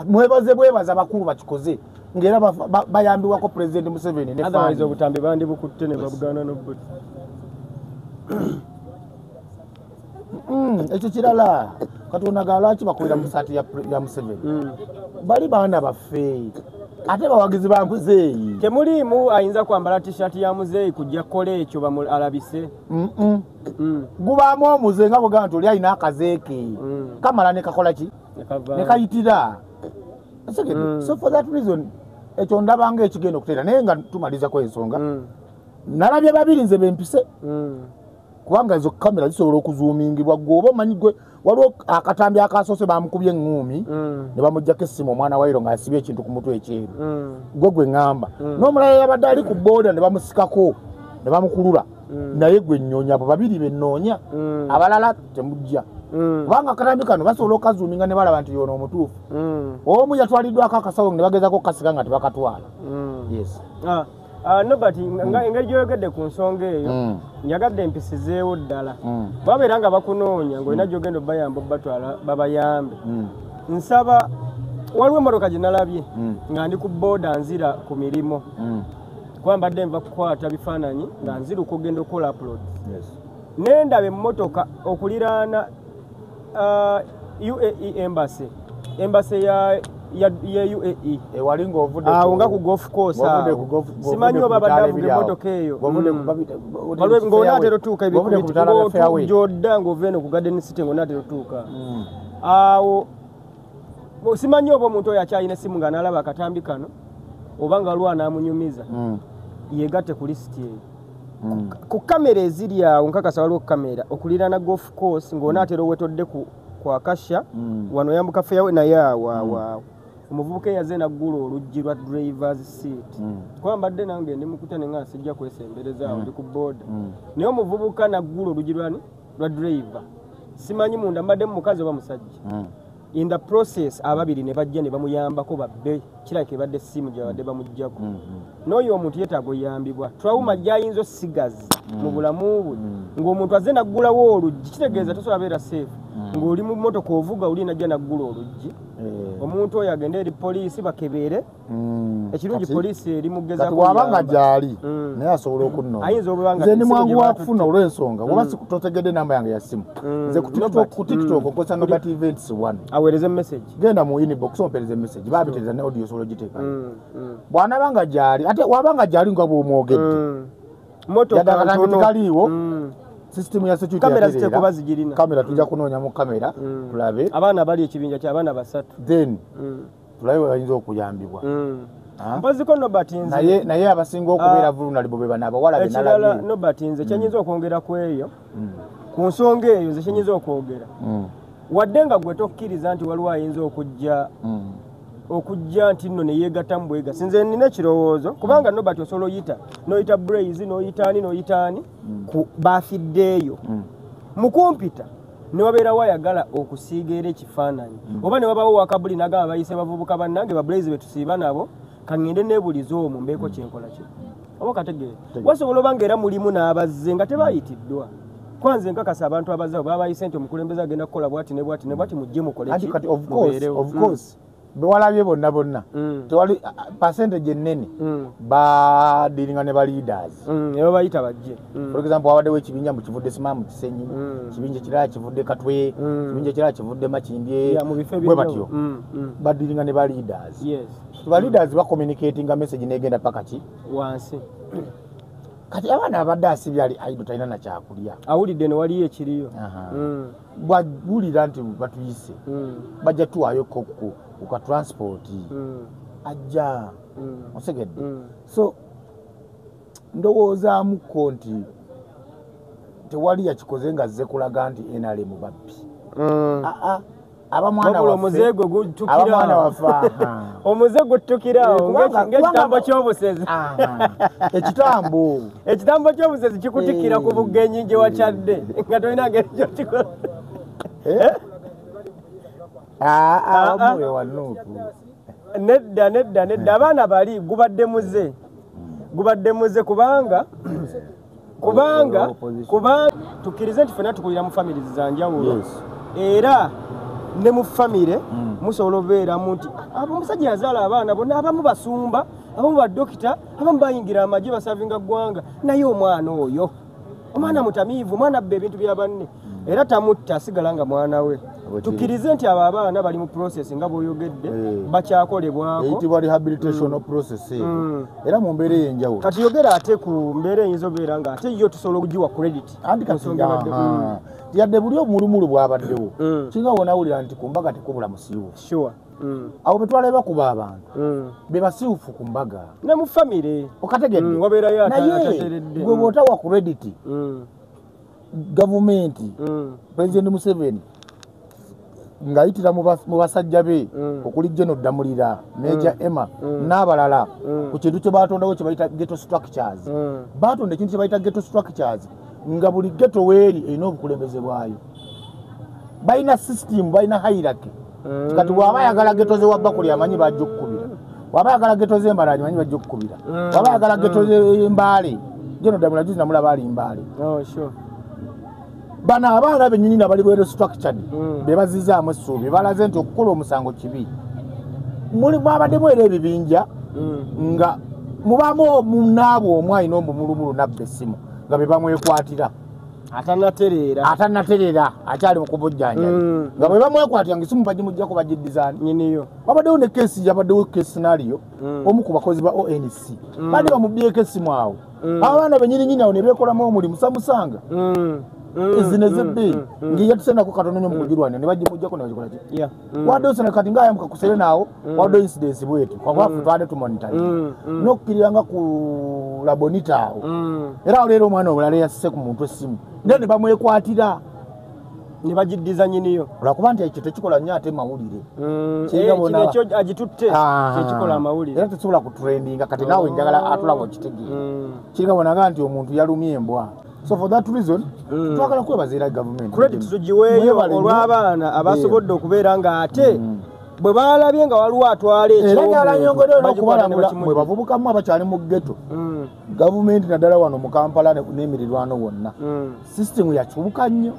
mwebaze bakulu bakikoze ng'era bayambibwako President Museveni ne otherwise obutambi bandi bukutte ne babugana n'obbuti ekyo kirala Katonda lwaki bakolera mu saati ya Museveni bali baana baffe ate bawagizi ba Muzeeyi temuliimu ayinza kwambala t-shirt ya Muzeeyi kujja kukola ekyo alabise gubaamu omuze nga bwegamba nti oli alina akazeeke kamala ne kakola ki ne kayitira so for that reason ekyo ndabanga ekigenda okuteera naye nga tumalizako ensonga nalabye babiri nze bempise kubanga ezo kamera zisobola okuzuumingibwa gwoba omanyi gwe waliwo akatambi akasoose bamukubye eŋŋuumi ne bamuggyako essimu omwana wairo ng'asibye ekintu ku mutwe ekyeru gwe ŋŋamba n'omulala yabadde ali ku booda ne bamusikako ne bamukulula naye gwe nnoonya abo babiri be nnoonya abalala temujja kubanga akatambi kano basobola okazuuminga ne balaba nti yono omutuufu omu yatwaliddwako akasawo ne bagezako okukasika nga tebakatwala. Yes. Nobert engeri gyoyogedde ku nsonga eyo nyagadde empisizeewo ddala babeera nga bakunoonya ng'olina gyogenda obayamba obatwala babayambe nsaba waliwo emmotoka gye nalabye nga ndi ku booda nzira ku mirimu kuba mbadde nva kukwata bifaananyi nga nziruka okugenda okukola upload nendaba emmotoka okuliraana UAE embassy ya UAE ewalinga ovudde nga ku golf course simanyi oba badde emmotoka eyo ng'onaatera otuuka gyodda ng'ova eno ku Garden City ng'onaatera otuuka awo simanyi oba omuntu oyo akyalina essimu nga naalaba akatambi kano oba nga lwa naamunyumiza yegatte ku lisiti eyo ku kamera eziri awo nkakasa waliwo kamera okuliraana golf course ng'onaatera owetodde ku akasha wano yambuka fairway naye awo omuvubuka eyaze naggula oluggi lwa drivers seat kuba mbadde nange ndi mukutane nga sijja kwesembereza awo ndi ku booda naye omuvubuka naggula oluggi lwa driver simanyi munda mbadde mukazi oba musajja in the process ababiri ne bajja ne bamuyambako babbe kirake badde simu gye badde bamujjako n'oyo omuntu yeetaaga oyambibwa trauma gyayinza osigazi mu bulamu bwe ng'omuntu azze naggulawo oluggi kitegeeza tosobola beera safe ng'oli mu mmotoka ovuga oli najja naggula oluggi omuntu oyo agende eri poliisi bakebeere ekirungi poliisi eri mugezaako wabanga gyali naye asobola okunnona ayinza obwanga nze ndi mwangu wa kufuna olw'ensonga woba totegedde namba yange ya simu nze ku tiktok okozesa Nobert Events 1 aweereze message genda mu inbox ompereze message babitereza ne audio solo giteeka bw'anabanga gyali ate wabanga gyali nga bw'omwogedde motoka kaliiwo system ya security kamera zitekuba zigirina kamera tujja kunoonya mu kamera tulabe abaana bali ekibinja ky'abaana basatu then tulabe bayinza okuyambibwa mpoziko Nobert nze naye abasinga okubeera vulnerable be bana abawala be ekirala Nobert nze kyenyinza okwongera ku eyo ku nsonga eyo nze kyenyinza okwogera wadde nga gwe tokkiriza nti waliwo ayinza okujja nti nno neyeegatta mu bwega sinze nina ekirowoozo kubanga Nobert osobola oyita n'oyita Blaze n'oyitaani baafiddeeyo mu kumpita ne wabeerawo ayagala okusiiga era ekifaananyi oba ne wabawo wakabuli n'agamba bayise bavubuka bannange ba Blaze be tusiiba nabo kaŋŋende neebuliza omwo mbeeko kyenkola kye oba kategeera wasobola oba ngaera mulimu n'abazze nga tebaayitiddwa kwanze nkakasa abantu abazzawo baba bayise nti omukulembeze agenda kukola bwati ne bwati mujje mukole ki of course bewalabye bonna tewali percentage ennene badiringa ne ba leaders ebo bayita bajje for example wawaddewo ekibinja mu kivudde Simamu Kisenyi kibinja kirala kivudde Katwe kibinja kirala kivudde Makindye bwe batyo badiringa ne ba leaders ba leaders communicating message negenda paka ki wansi kati abaana abadde asibyali aido talina na kyakulya awulidde ne waliyo ekiriyo bwabulira nti batuyise bajja tuwaayo kokko uka transport ajja osegedde so ndowoozaamuko nti tewali yakikoze nga zze kulaga nti NRM babbi abamwana waffe omuze gutukirawo ng'ekitambo ky'obusezi ekitambo ky'obusezi kikutikira ku bugenyi gye wakyadde nga tolina ngeri kyokikola nedda abaana bali gubadde muze kubanga tukkirize nti fena tukulira mu famire zanjawulo era ne mu famire musobola obeeramu nti omusajja yazaala abaana bonna abamu basumba abamu badokita abamu bayingira amagye basavinga ggwanga naye omwana oyo omwana mutamiivu omwana abba ebintu bya banne era tamutta asigala nga mwana we tukkirize nti abo abaana bali mu process nga bw'oyogedde bakyakolebwako eyitibwa rehabilitation process era mu mbeera ey'enjawulo kati yogera ate ku mbeera eyinza obeera nga ate yo tusobola okugiwa credit yadde buli omulumulu bwabaddewo kinga wonawulira nti ku mbaga tekubula musiiwufu awo betwaleba kuba abantu be basiiwufu ku mbaga ne mu famire okategedde naye gwe bw'otawa credit gavumenti President Museveni ng'ayitira mu basajja be okuli General Damulira Major Emma n'abalala ku kintu kye baatondawo kye bayita ghetto structures baatonda ekintu kye bayita ghetto structures nga buli ghetto weeri erina obukulembeze bwayo balina system balina hierarchy kati bw'aba ayagala ghetto ze Wabbakuli amanyi bajja okkubira bw'aba ayagala ghetto ze Mbarali amanyi bajja okkubira bw'aba ayagala ghetto ze Mbaale General Damulira juzi namulaba ali Mbaale bana abaana bennyini abali bwero structured be bazizaamu essuubi balaze nti okukola omusango kibi muli mwabaddemu era ebibinja nga mubamu munaabo omu alina omumulumulu nabba essimu nga be bamwekwatira atanatereera akyali mukubujjanjabi nga bwe bamwekwatira nga essimu bagimuggyako bagiddizaani wabaddewo ne kesi yabaddewo kesi scenario omu ku bakozi ba ONC badde bamubyeko essimu awo abaana bennyininyini awo ne beekolamu omulimu samusanga ezine zebbe ngiye tusenako katono nyo mukujirwana ne bajimujjako ne bagikola ki wadde osana kati ngaya mukakusere nawo wadde incidents bwetu kwa bafu twade tumonita nokkiranga ku labonita awo era olero omwana obulale yasse ku muntu essimu ne bamwekwatira ne bagiddiza nyiniyo olwakuba nti ekyo tekikola nnyo ate mawulire ekyo agitutte tekikola amawulire era tesobola kutrendinga kati naawe njagala atulaba okitegeera kiringa bonaga nti omuntu yalumya embwa So for that reason, twagala kwebaza government. Credit tugiweeyo olw'abaana abasobodde okubeera nga ate bwe balabye nga waliwo atwala ekyokubalangula mwe bavubukamu abakyali mu ghetto. Gavumenti naddala wano mu Kampala n'emirirwano wonna. System yakyuka nnyo.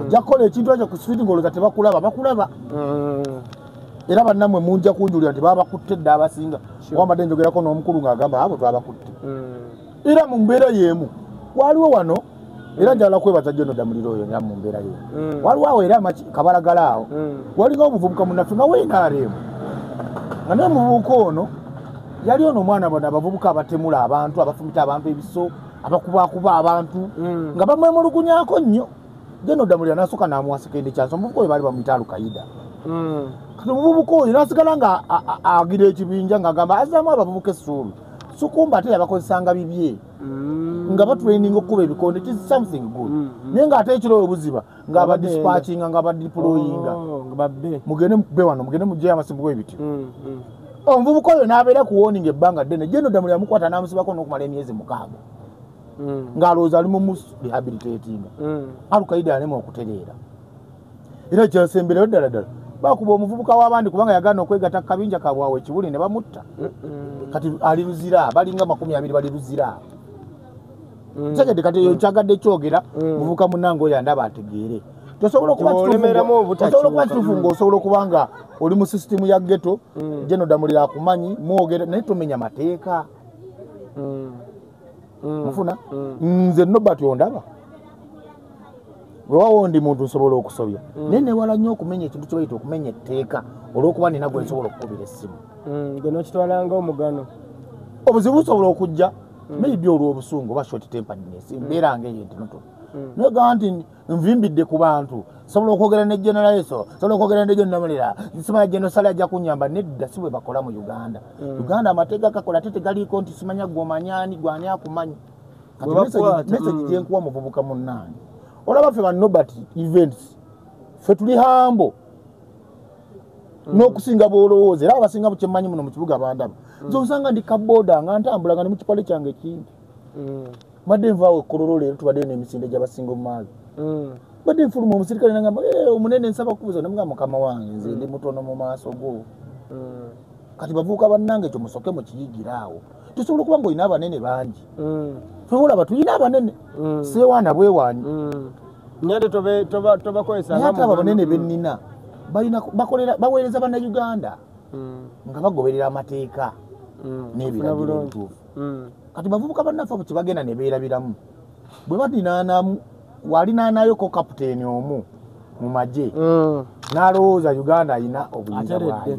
Ojja kukola ekintu ekyo ku street ng'olowooza tebakulaba, bakulaba. Era bannammwe munja kunjulira nti babakutte dda abasinga. Wambadde njogerako n'omukulu ng'agamba abo twabakutte. Era mu mbeera y'emu waliwo wano era njala kwebaza General Damuliro oyo era mu mbeera y'emu. Waliwo awo era kabalagala awo. Walinga omuvubuka munnaffe nga weinaaremu. Nga naye muvubuka ono yali ono omwana bano abavubuka abatemula abantu, abafumita abantu ebiso, abakubakuba abantu nga bamwemulugunyako nnyo. General Damuliro n'asooka n'amuwa sekendi chance. Omuvubuka oyo baali bamuyita Al-Qaeda. Kati omuvubuka oyo n'asigala nga agira ekibinja ng'agamba azaamu abavubuka essuulu. Sukumba ate yabakozesanga bibye nga batraining okuba ebikondo. It is something good. Naye ng'ate ekiro obuziba ng'aba dispatching ng'aba deploying mugende be wano mugende mugye amasimbu g'ebityo. Omuvubuka oyo n'abeera ku warning ebbanga ddene. General Damuliro yamukwata n'amusibako n'okumala emyezi 6 ng'alowooza ali mu rehabilitating. Al-Qaeda alema okutereera era kyasembereyo ddala ddala bakuba omuvubuka w'abandi kubanga yagaana okwegatta kabinja kabwawe ekibuli ne bamutta. Kati ali luzira balinga 20 bali luzira. Segede kati yonchagadde kyogera muvuka munango oyo andaba ategeere. Tosobola kuba kitufu ng'osobola okubanga oli mu system ya ghetto. General Damuliro akumanyi mwogera naye tomenya mateeka. Mufuna nze Nobert ondaba wewawo ndi muntu nsobola okusobya naye newala nnyo okumenya ekintu kye bayita okumenya etteeka olw'okuba nina gwe nsobola okukubira essimu. Gwe n'okitwalanga omugano. Obuzibu busobola okujja maybe olw'obusungu oba short temperedness mbeera ng'eyo entonotono. Naye gamba nti nvimbidde ku bantu sobola okwogera ne General Eso sobola okwogera ne General Damuliro simanya General Sale ajja kunnyamba nedda si bwe bakola mu Uganda. Uganda amateeka gakola ate tegaliiko nti simanya gw'omanyaani gw'ani akumanyi. Kati message gye nkuwa muvubuka munnange olaba ffe ba Nobert events ffe tuli hambo n'okusinga bw'olowooza era abasinga bukyemanyi muno mu kibuga bandaba. Nze osanga ndi kaboda nga ntambula nga ne mu kipale kyange kingi. Badde nvaawo Kololo leero tubadde n'emisinde gy'abasinga mu maazi. Badde nfuluma omusirikale n'agamba omunene nsaba kubuza namugamba mukama wange nze ndi mutono mu maaso go. Kati bavuuka bannange ekyo musoke mukiyigiraawo. Tusobola okuba ng'olina abanene bangi. Olaba tulina abanene seewaana bwewaanyi. Naye tobakozesa ate abo abanene bennina baweereza bannayuganda nga bagoberera amateeka n'ebiragiro ebituufu. Kati bavubuka bannaffe abo kyebagenda ne beerabiramu bwe batinaanamu walinaanayoko kapiteeni omu mu magye n'alowooza Uganda alina obuyinza bwayo.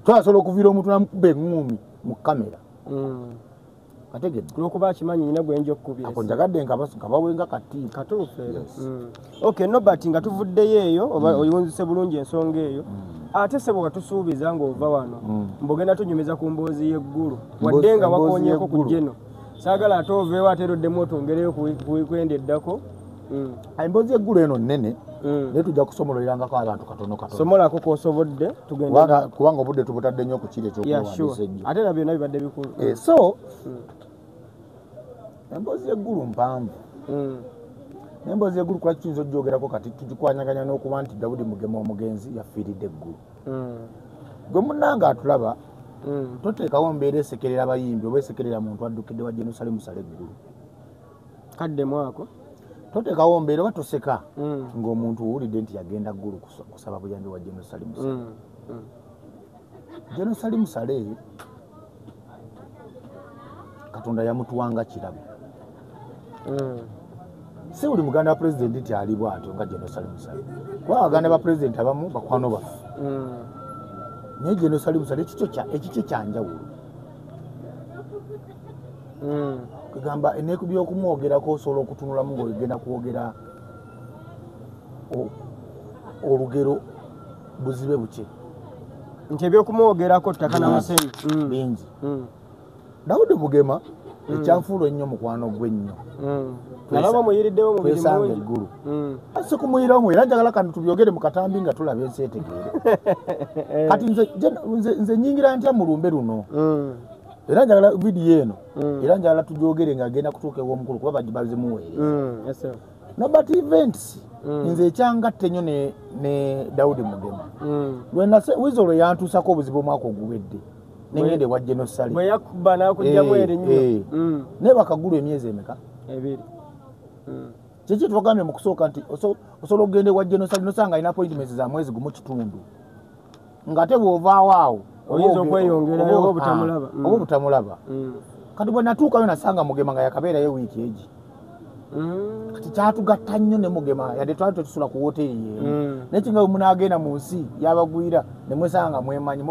Twasobola okuviira omuntu namukuba eŋŋumi mu kamera. Kategedde olw'okuba akimanyi nyina gwenja okukubira. Ako njagadde nkabawenga katiibwa. Katuufu. Okay, Nobert nga tuvuddeyo eyo oba oyunzise bulungi ensonga eyo. Ate sebo katusuubiza ng'ova wano mbogenda tunyumiza ku mboozi y'eggulu wadde nga wakoonyeeko ku Geno. Saagala ate oveewo ate eroddemu otongereyo kwendeddako. Emboozi y'eggulu eno nnene naye tujja kusomololerangako abantu katono. Somolako k'osobodde tugenda kubanga obudde tubutadde nnyo ku kiri ekyokuwandiisa ejjo. Ate na byonna bibadde bikulu. So emboozi y'eggulu mpanvu. Emboozi y'eggulu kulaki tuyinza ogyogerako kati tugikwanyaganya n'okuba nti Daudi Mugema omugenzi yafiiridde eggulu. Gwe munnange atulaba toteekawo mbeera esekerera abayimbi oba esekerera muntu addukidde wa Jerusalemu musale eggulu. Kaddemu ako. Toteekawo mbeera oba toseka ng'omuntu owulidde nti yagenda ggulu kusaba buyambi wa Jerusalemu musale. Jerusalemu musale Katonda yamutuwanga kirabo. Si buli muganda wa pulezidenti nti ali bw'atyo nga Jerusalemu musale. Kuba abaganda ba pulezidenti abamu bakwano baffe. Naye Jerusalemu musale ekikyo kyanjawulo. Kugamba by'okumwogerako osobola okutunulamu ng'ogenda kwogera olugero buzibe buke. Nti ebyokumwogerako ttaka n'amasenyu bingi. Daudi Mugema ekyanfuula ennyo mukwano gwe nnyo. Nalaba muyiriddewo mu biri mungi eggulu. Ase kumuyiramu era njagala kandi tubyogere mu katambi nga tulaba ensi etegeere. Kati nze nnyingira ntya mu lumbe luno. era njagala video eno era njagala tujogere ng'agenda kutuuka ew'omukulu kuba bazimuweereza yes sir Nobert Events nze ekyangatte nnyo ne Daudi Mugema lwenase wizo lwe yantuusako obuzibu omwaka oguwedde nengende wa Genosale bwe yakuba n'akugyamu erinnya ne bakagulu emyezi emeka ebiri kiki twagambye mu kusooka nti osobola okugenda ewa Genosale nosanga alina appointments za mwezi gumu kitundu ng'ate bw'ovaawo awo oyinza okweyongerayo obutamulaba oba obutamulaba kati bwe natuukayo nasanga Mugema nga yakabeerayo wiiki egi kati kyatugatta nnyo ne Mugema yadde twali tetusula ku wooteeri yeemu nekinga bwe munaagenda mu nsi yabagwira ne mwesanga mwemanyi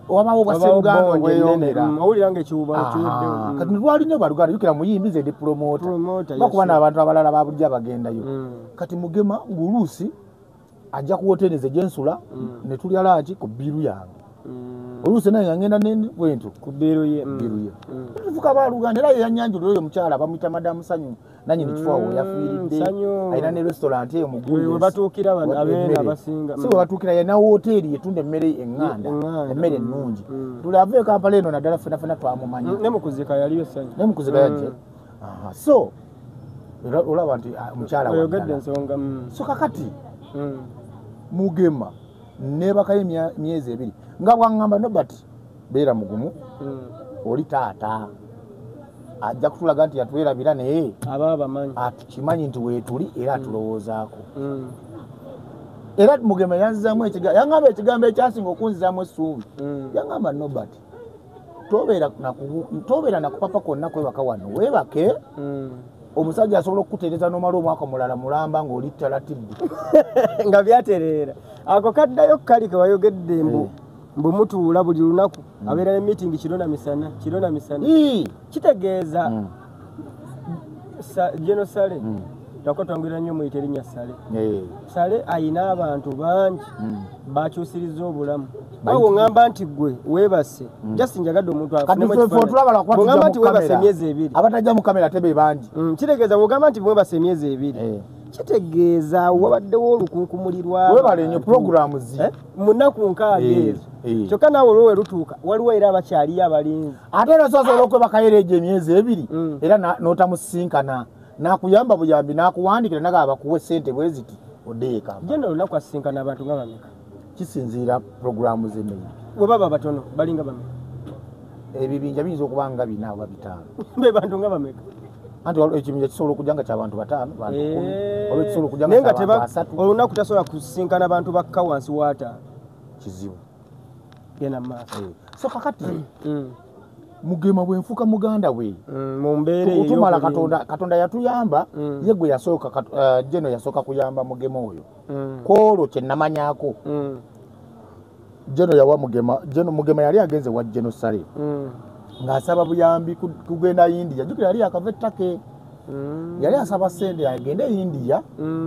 wabaawo bwasseuganda obweyongera owulira ng'ekiwuba kiweddewo kati netwalina baluganda jukira muyimbi ze ndi promota bakuba n'abantu abalala babulijjo abagendayo kati Mugema ng'oluusi ajja ku wooteeri ze gyensula ne tulya laaki ku bbiiru yange oluusi naye nga ngenda bwentu ku bbiiru ye tufuka baluganda era yeyanyanjulira oyo mukyala bamuyita madamu Sanyu nanyini kifo awo yafiiridde alina ne restaurant eyo we batuukira abeera abasinga si we batuukira yalina wooteeri yetunda emmere eŋŋanda emmere ennungi tuli ava Kampala eno naddala ffenna twamumanyi ne mukuzika yaliyo Sanyu ne mukuzika yajje so olaba nti mukyala oyogedde ensonga so kakati Mugema nebakayo myezi ebiri nga bwaŋŋamba Nobert beera mugumu oli taata ajja kutulaga nti yatwerabira naye aba bamanyi atukimanyi nti weetuli era atulowoozaako era Mugema yanzizaamu yaŋŋamba ekigambo ekyasinga okunzizaamu essuubi yaŋŋamba Nobert tobeera nakupapa konna kwebaka wano weebake omusajja asobola okukuteereza n'omala omwaka mulala mulamba ng'oli talatidde nga byatereera ako kaddayo kali kewayogedde mbu mutuula buli lunaku abeera ne meeting kiro na misana kitegeeza Genosale twakotwangwira nnyo muyita erinnya Sale ayina abantu bangi bakyusiriza obulamu awo ŋŋamba nti gwe weebase just njagadde omuntu afunengamba nti weebase emyezi ebiri abatajja mu kamera tebe bangi kitegeeza bwogamba nti weebase emyezi ebiri kitegeeza wabaddewo olukunkumulirwa webale nnyo programu zi mu nnaku nkaaga ezo kyokka naawe olwo we lutuuka waliwo era abakyaliyo abalinzi ate era sosobola okwebakayo egyo emyezi ebiri era n'otamusinkana nakuyamba buyambi nakuwandikira nagaba bakuwe ssente bwe ziti odeeka genda olunaku asinkana abantu nga bameka kisinziira programu z'emmeri bwe baba batono balinga bameka ebibinja biyinza okuba nga 4 oba 5 be bantu nga bameka anti ekibinja kisobola okujja nga ky'abantu 5 bantu 10 olwo kisobola okujja nga ky'abantu 3 olunaku tasobola kusinkana abantu bakka wansi wa 5 kizibu genda maaso so kakati Mugema bwenfuka muganda we mu mbeera eyo otumala katonda yatuyamba ye gwe yasooka Jeno yasooka kuyamba Mugema oyo kwolwo kye namanyako Jeno yawa Mugema yali agenze wa Genosale ng'asaba buyambi kugenda India jukira yali akava ettake yali asaba ssente agende India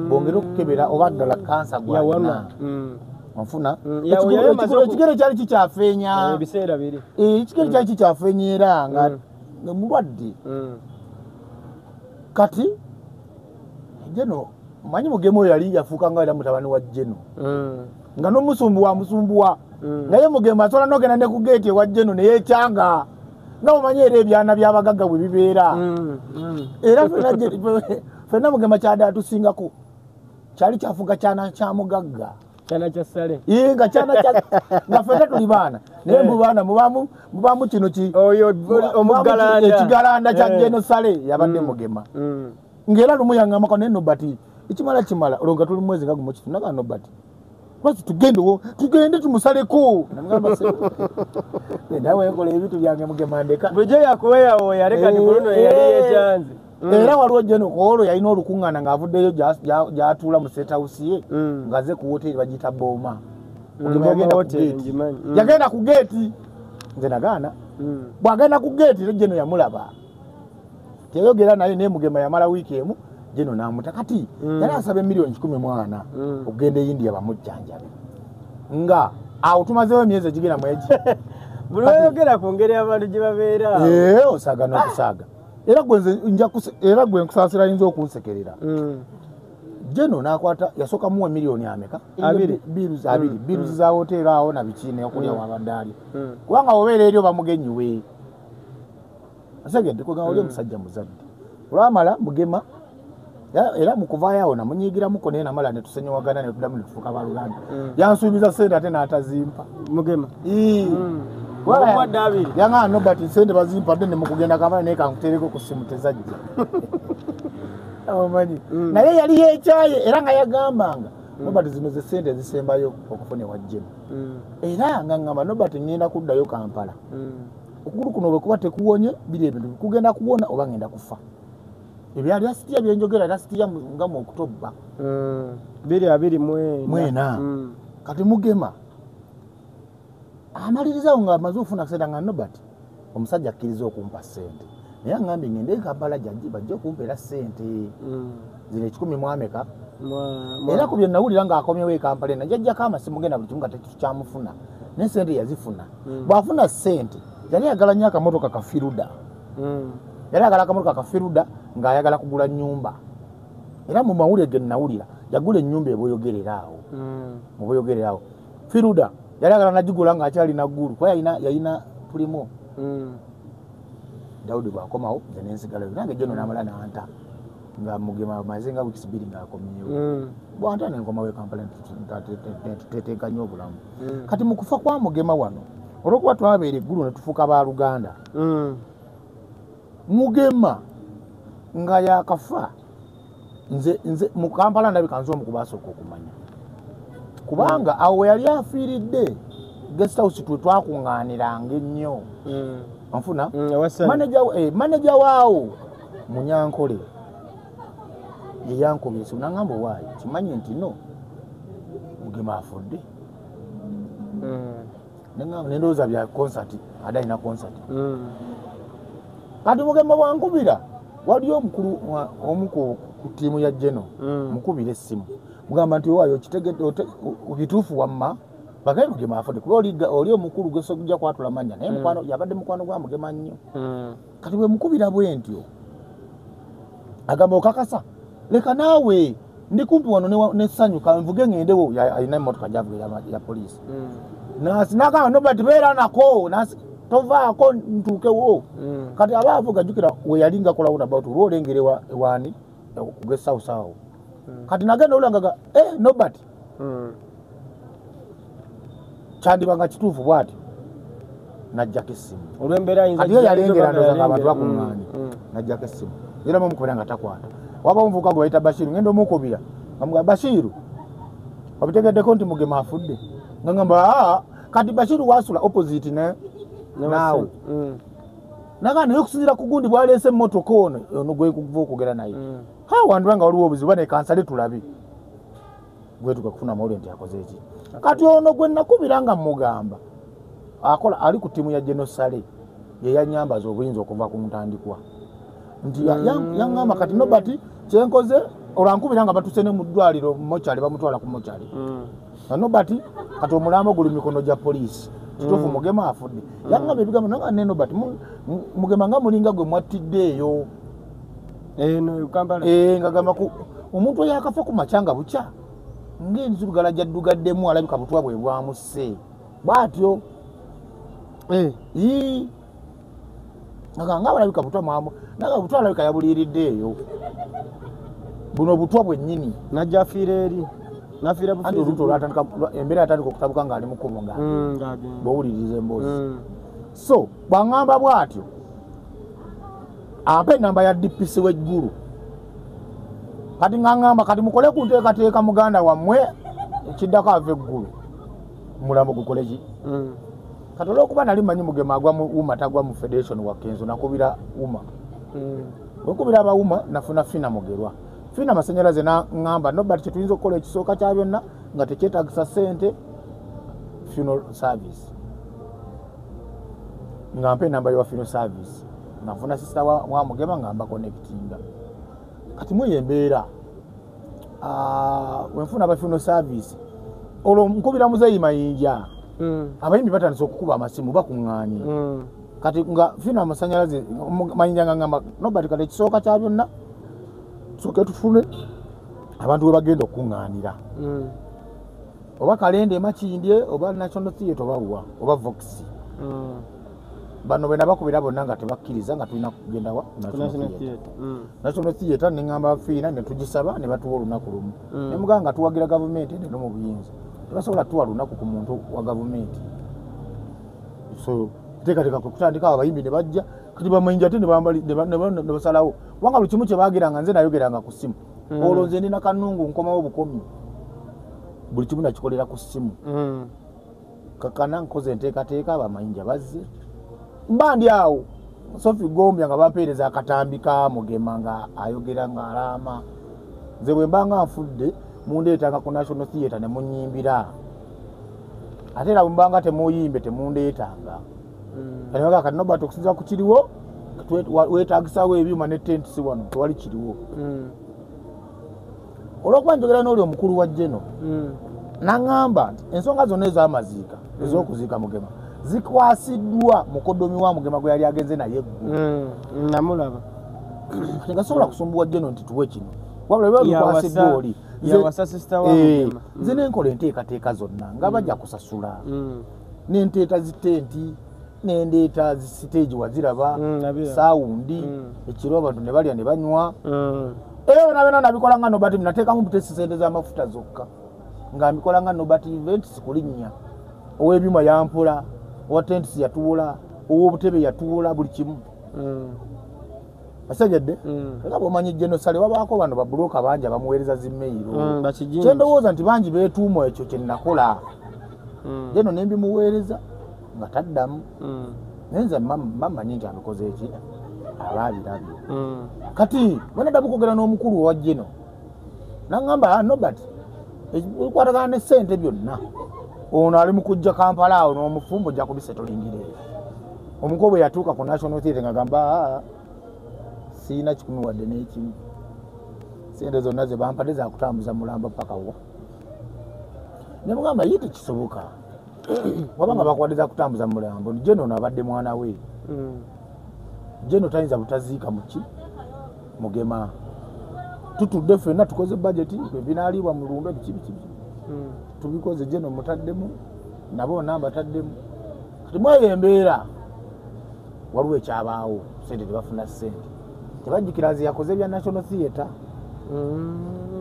bongere okukebera oba ddala kansa gwalina onfuna ekigere kyali kikyafeenya ebiseera biri ekigere kyali kikyafeenya era nga mulwadde kati Jeno manyi Mugema oyo yali yafuuka nga era mutabani wa Jeno nga n'omusumbuwa naye Mugema asobola n'ogenda ne ku geeti ewa Jeno neyeekyanga nga omanyi era ebyana by'abagagga bwe bibeera era ffenna Mugema kyadde atusingako kyali kyafuuka kyana kya mugagga kyana kya Sale nga kyana nga ffenna tuli baana naye mu baana mubaamu kino ekigalanda kya Genosale yabadde Mugema ng'era lumu yaŋŋambako naye Nobert kimala olwo nga tuli mwezi nga gumu kitu naga Nobert lwaki tugende tumusaleko nawe enkola ebintu byange Mugema ndeka bulijjo yakuweyawo yaleka ni buluno yali yekyanze era waliwo Jeno olwo yalina olukuŋŋaana ng'avuddeyo gy'atuula mu State House ye ng'aze ku wooteeri bagiyita Booma yagenda ku geeti nze nagaana bw'agenda ku geeti ne Jeno yamulaba teyogera naye naye Mugema yamala wiiki emu Jeno n'amuta kati yali asaba $1,040,000 okugenda India bamujjanjabe nga awo tumazeewo emyezi egigenda mu egi buli oyogera ku ngeri abantu gye babeera osaaga n'okusaaga era gwe nkusaasira ayinza okunsekerera Jeno n'akwata yasooka muwa $2,000,000 ameka biruzi za hoteeri awo na biki neokulya wabadde ali kubanga obeera eri oba mugenyi we asegedde kwegamba oli omusajja muzadde olwamala mugema era mukuvaayo awo namunyigiramuko naye namala netusenyewagana netuddamu netufuuka baluganda yansuubiza sente ate n'atazimpa mugema yaŋaa nobati sente bazimpadde nemukugenda kamala naye kankutereko ku simu tezajja omanyi naye yali yekyaye era nga yagambanga nobati zino ze sente zisembayo okufuna ewajjemu era nga ŋŋamba nobati ŋŋenda kuddayo Kampala okugulu kuno bwe kuba tekuwonye biri ebintu kugenda kuwona oba ŋŋenda kufa ebyali asitya byenjogera era asitya nga mu Oktoba 2024 kati mugema amalirizawo nga amaze okufuna sente nga nobati omusajja akkiriza okumpa sente naye aŋŋambye ŋŋende Kampala bajja okumpeera sente zino 10 mu ameka era ku bye nawulira ng'akomyewo Kampala ena jjajjako amasimu genda buli kimu nga tekikyamufuna naye sente yazifuna bw'afuna sente yali ayagala nnyo akamotoka kafiruda yali ayagala akamotoka kafiruda ng'ayagala kugula nnyumba era mu mawulire ge nawulira yagula ennyumba eboyogereraawo mu boyogereraawo firuda yali ayagala nagigula ng'akyalina ggulu kuba yalina tulimu Dawudi bw'akomawo nze nensigalayo nange jeno n'amala n'anta nga mugema maze nga wiiki 2 ng'akomyewo bw'anta nenkomawo e Kampala netuteteeka nnyo obulamu kati mu kufa kwa mugema wano olwokuba twabeera eggulu ne tufuuka baaluganda mugema nga yakafa nze mu Kampala ndabika nze omu ku baasooka okumanya kubanga awo we yali afiiridde guest house twe twakuŋŋaaniranga ennyo onfuna maneja waawo Munyankole ye yankobye esimu n'aŋŋamba owaayi kimanyi nti no mugema afudde nendowooza bya konsati ade alina konsati kati mugema bwankubira waliyo omukulu omu ku ttiimu ya Geno mukubira essimu mugamba nti owaayo kitegedde kituufu wamma bagaye mugema afudde kuba oli omukulu gwesogujja kwatula manya naye yabadde mukwano gwa mugema nnyo kati bwe mukubira bwe ntyo agamba okakasa leka naawe ndi kumpi wano nesanyuka nvuge ŋŋendewo alina emmotoka gyavuga ya poliisi nagamba nobati beera nako tovaako ntuukewo kati aba avuga jjukira we yali ngakola wunabout olwo olengera ewaani kugesawusawo kati nagenda olangaga nobati kyandibanga kituufu bw'atyo najjako essimu kati ye yalengera ndoza nga abantu bakuŋŋaanye najjako essimu era mumukubira nga takwata waba omuvuka gwe bayita Bashiru ngenda omukubira nga Bashiru obitegeddeko nti mugema afudde nga ngamba kati Bashiru wasula opposite naawe naga naye okusinzira ku gundi bwaleese emmotoka ono gwekuva okugera naye wandibanga nga waliwo obuzibu nekansale tulabe gwetuka kufuna amawulire nti akoze eki kati ono gwe nakubira nga mugamba akola ali ku ttiimu ya Genosale ye yanyambaza obuyinza okuva ku ntandikwa nti yaŋŋamba kati nobati kyenkoze olwankubira nga batusene mu ddwaliro mochari bamutwala ku mochari nobati kati omulambo guli mikono gya poliisi kituufu mugema afudde yaŋŋamba ebigambo nanga ne nobati mugema nga mulinga gwe mwattiddeeyo ngagamba omuntu oyo akafa ku makyanga bukya ng'enzirugala gyaddugaddemu alabika butwa bwe bwamusse bw'atyo nga balabika butwa mwamu naga butwa alabika yabuliiriddeeyo buno butwa bwennyini najja afiira eri nafiira anti oluuto olwatandika embeera yatandika okutabuka ng'ali mu kkubo bw'owuliriza emboozi so bw'aŋŋamba bw'atyo ampa enamba ya DPC w'eggulu kati ng'aŋŋamba kati mukole ku nteekateeka muganda wammwe ekiddako ava eggulu mulambo gukole ki kati olwokuba nali manyi mugema agwa mu uma tagwa mu federation wa Kenzo nakubira uma okubira aba uma nafuna fina mugerwa fina masanyalaze ngamba nobody kyetuyinza okukola ekisooka kya byonna nga tekyetagisa sente funeral service ngampe namba ya funeral service nafuna sister wa mugema ngamba connectinga kati muyembeera wenfuna aba funeral service olwo nkubira muzeyi mayinja abayimbi batandise okukuba amasimu bakuŋŋaanye kati nga fina amasanyalaze mayinja nga ngamba nobody kati ekisooka kya byonna tusooke tufune abantu we bagenda okuŋŋaanira oba kalende makindye oba national theatre oba wa oba vox bano bwe nabakubira bonna nga tebakkiriza nga tulina kugenda wa National Theatre ne ngamba fiina ne tugisaba ne batuwa olunaku lumu ne mugamba nga tuwagira gavumenti eno mu buyinza tebasobola tuwa lunaku ku muntu wa gavumenti so teekateeka kutandika abayimbi ne bajja kati bamayinja ate ne basalawo wanga buli kimu kye baagiranga nze nayogeranga ku ssimu olwo nze ndina kanungu nkomawo bukomi buli kimu nakikolera ku ssimu kakana nkoze enteekateeka abamayinja bazze mba ndi awo Sophie Gombya nga bampeereza akatambi ka Mugema nga ayogera nga alaama nze bwe mbanga nfudde mundeetanga ku National Theatre ne munyimbira ate era bwe mbanga temuyimbe temundeetanga kati kati Nobert okusinza ku kiriwo weetaagisawo ebyuma ne tent si wano tewali kiriwo olw'okuba njogera n'oli omukulu wa Jeno naŋŋamba nti ensonga zonna ez'amaziika ez'okuziika Mugema zikwasiddwa mukodomi wa Mugema gwe yali agenze naye eggulu namulaba tegasobola kusumbuwa Jeno nti tuwe kino wabula bikwasiddwa oli nze nenkola enteekateeka zonna nga bajja kusasula nenteeta zitenti nendeeta zisiteegi waziraba saawundi ekiro abantu ne balya ne banywa era byonna nabikola nga Nobert nateekamu butesi sente z'amafuta zokka nga mbikola nga Nobert event sikulinnya ow'ebyuma yampola owa tents yatuwola ow'obutebe yatuwola buli kimu asegedde nga bw'omanyi Jeno Sale wabaako bano babuloka bangi abamuweereza zimmeyiro kyendowooza nti bangi beetuuma ekyo kye nnakola Jeno ne mbimuweereza nga taddamu naye nze mmanyi nti abikoze eki abaabirabye kati bwe naddamu kwogera n'omukulu owa Jeno naŋŋamba Nobert ebikwatagana ne ssente byonna ono ali mu kujja Kampala awo n'omufumbo ojja kubisetolingire omuko bwe yatuuka ku National Theatre nga gamba siina kikumi wadde n'ekimu sente zonna ze bampadde zakutambuza mulamba paka wa ne mugamba ye tekisoboka wabanga bakuwadde zakutambuza mulambo Jeno ono abadde mwana we Jeno tayinza butaziika muki Mugema tutudde ffenna tukoze budget ebinaalibwa mu lumbe biki tubikoze Jeno mutaddemu nabo namba taddemu kati mwayo embeera waliwo ekyabaawo sente tebafuna ssente tebajjukira ze yakoze bya National Theatre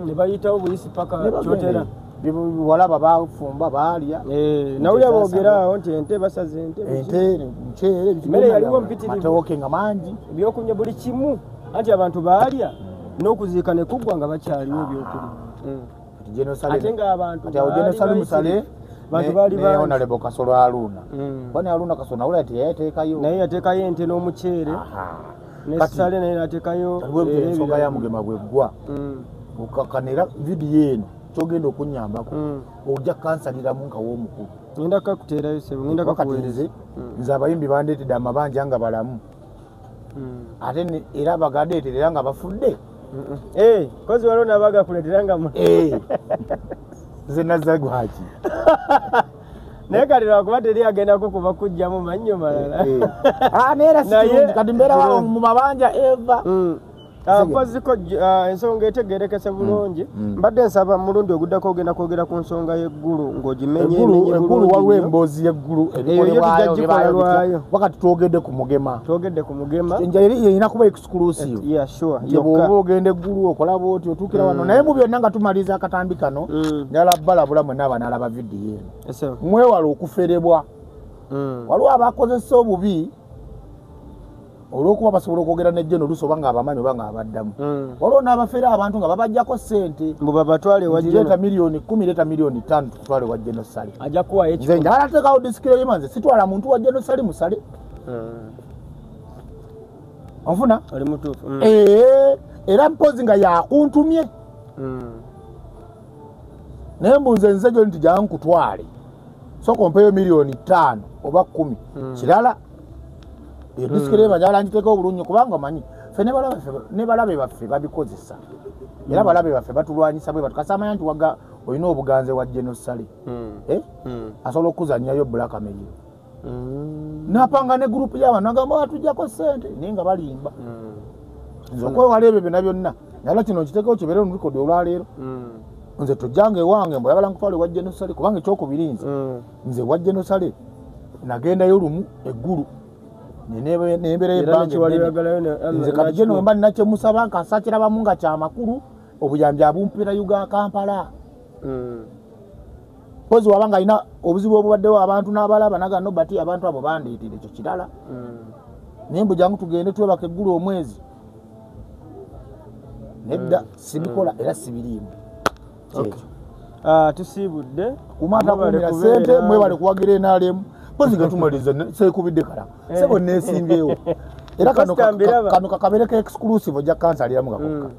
ne bayitawo buyisi paka kyotera walaba bafumba baalya nawuli aboogerawo nti ente basaze ente muceere mmere yaliwo mpitirivu matooke nga mangi ebyokunywa buli kimu anti abantu baalya n'okuziika ne kuggwa nga bakyaliwo ebyokulya ate ng'abantu Jeno Sale Musale bantu baali bangi Honorable Kasolo Aruna bani Aruna Kasolo nawuli ati yateekayo naye yateekayo ente n'omuceere ne Sale naye nateekayo ensonga ya Mugema bweggwa okakkanira vidiyo eno kyogenda okunyambako ojja kansaliramu nga w'omukulu ngenda kakuteerayo sebo ngenda kakuweereza nze abayimbi bandeetedde amabanja nga balamu ate era bagadeeterera nga bafudde kozi waliwo nabagakuleetera nga nze nazza gwaki naye kati lwakuba teri agendako kuba kujjamu mannyo malala naye era sikirungi kati mbeera mu mabanja eva koziko ensonga etegerekese bulungi mbadde nsaba mulundi oguddako ogenda kwogera ku nsonga y'eggulu ng'ogimenyemenye eggulu waliwo emboozi y'eggulu ebikolebwayo wakati twogedde ku Mugema nja erina kuba exclusive bw'oba ogenda eggulu okola bwoti otuukira wano naye mu byonna nga tumaliza akatambi kano njala balabula mwenna abanaalaba vidiyo eno mwewala okuferebwa waliwo abakozesa obubi olw'okuba basobola okwogera ne Jeno oluusi oba nga abamanyi oba nga abaddamu waliwo n'abafera abantu nga babajjako ssente batwale leeta miliyoni 10 leeta miliyoni 5 tutwale wa Jeno Sale ajja kuwayo nze njagala teekawo disclaimer nze sitwala muntu wa Jeno Sale Musale onfuna oli mutuufu era mpozi nga yakuntumye naye mbuuze nze gyo nti jangu nkutwale sooka ompeeyo miliyoni 5 oba 10 kirala disclaimer njagala ngiteekawo bulungi kubanga manyi ffe ne balabe baffe babikozesa era balabe baffe batulwanyisa bwe batukasamanya nti olina obuganze wa Jeno Sale asobola okuzannyayo blackmail napanga ne gurupu y'abantu nagamba batujjako ssente naye nga balimba nze okwewala ebyo byonna byonna njagala kino nkiteekawo kibeere mu likodi olwaleero nze tojjanga ewange mbwe yagala nkutwale wa Jeno Sale kubanga ekyokubiri nze wa Jeno Sale nagendayo lumu eggulu nembera y'ebbanga nze kati gye nomba ninakye musaba nkasakirabamu nga kyamakulu obuyambi abumpira yuga Kampala pozi wabanga alina obuzibu obubaddewo abantu n'abalaba nagano bati abantu abo bandiitire ekyo kirala naye mbu jangu tugende twebaka eggulu omwezi nedda sibikola era sibiriimu tusiibudde kumata kumira sente mwebale kuwagira enaalemu pozi nga tumaliza seekubidde kala sebo neesimbyewo era kano kakabere ka exclusive ojja kansaliramu gakokka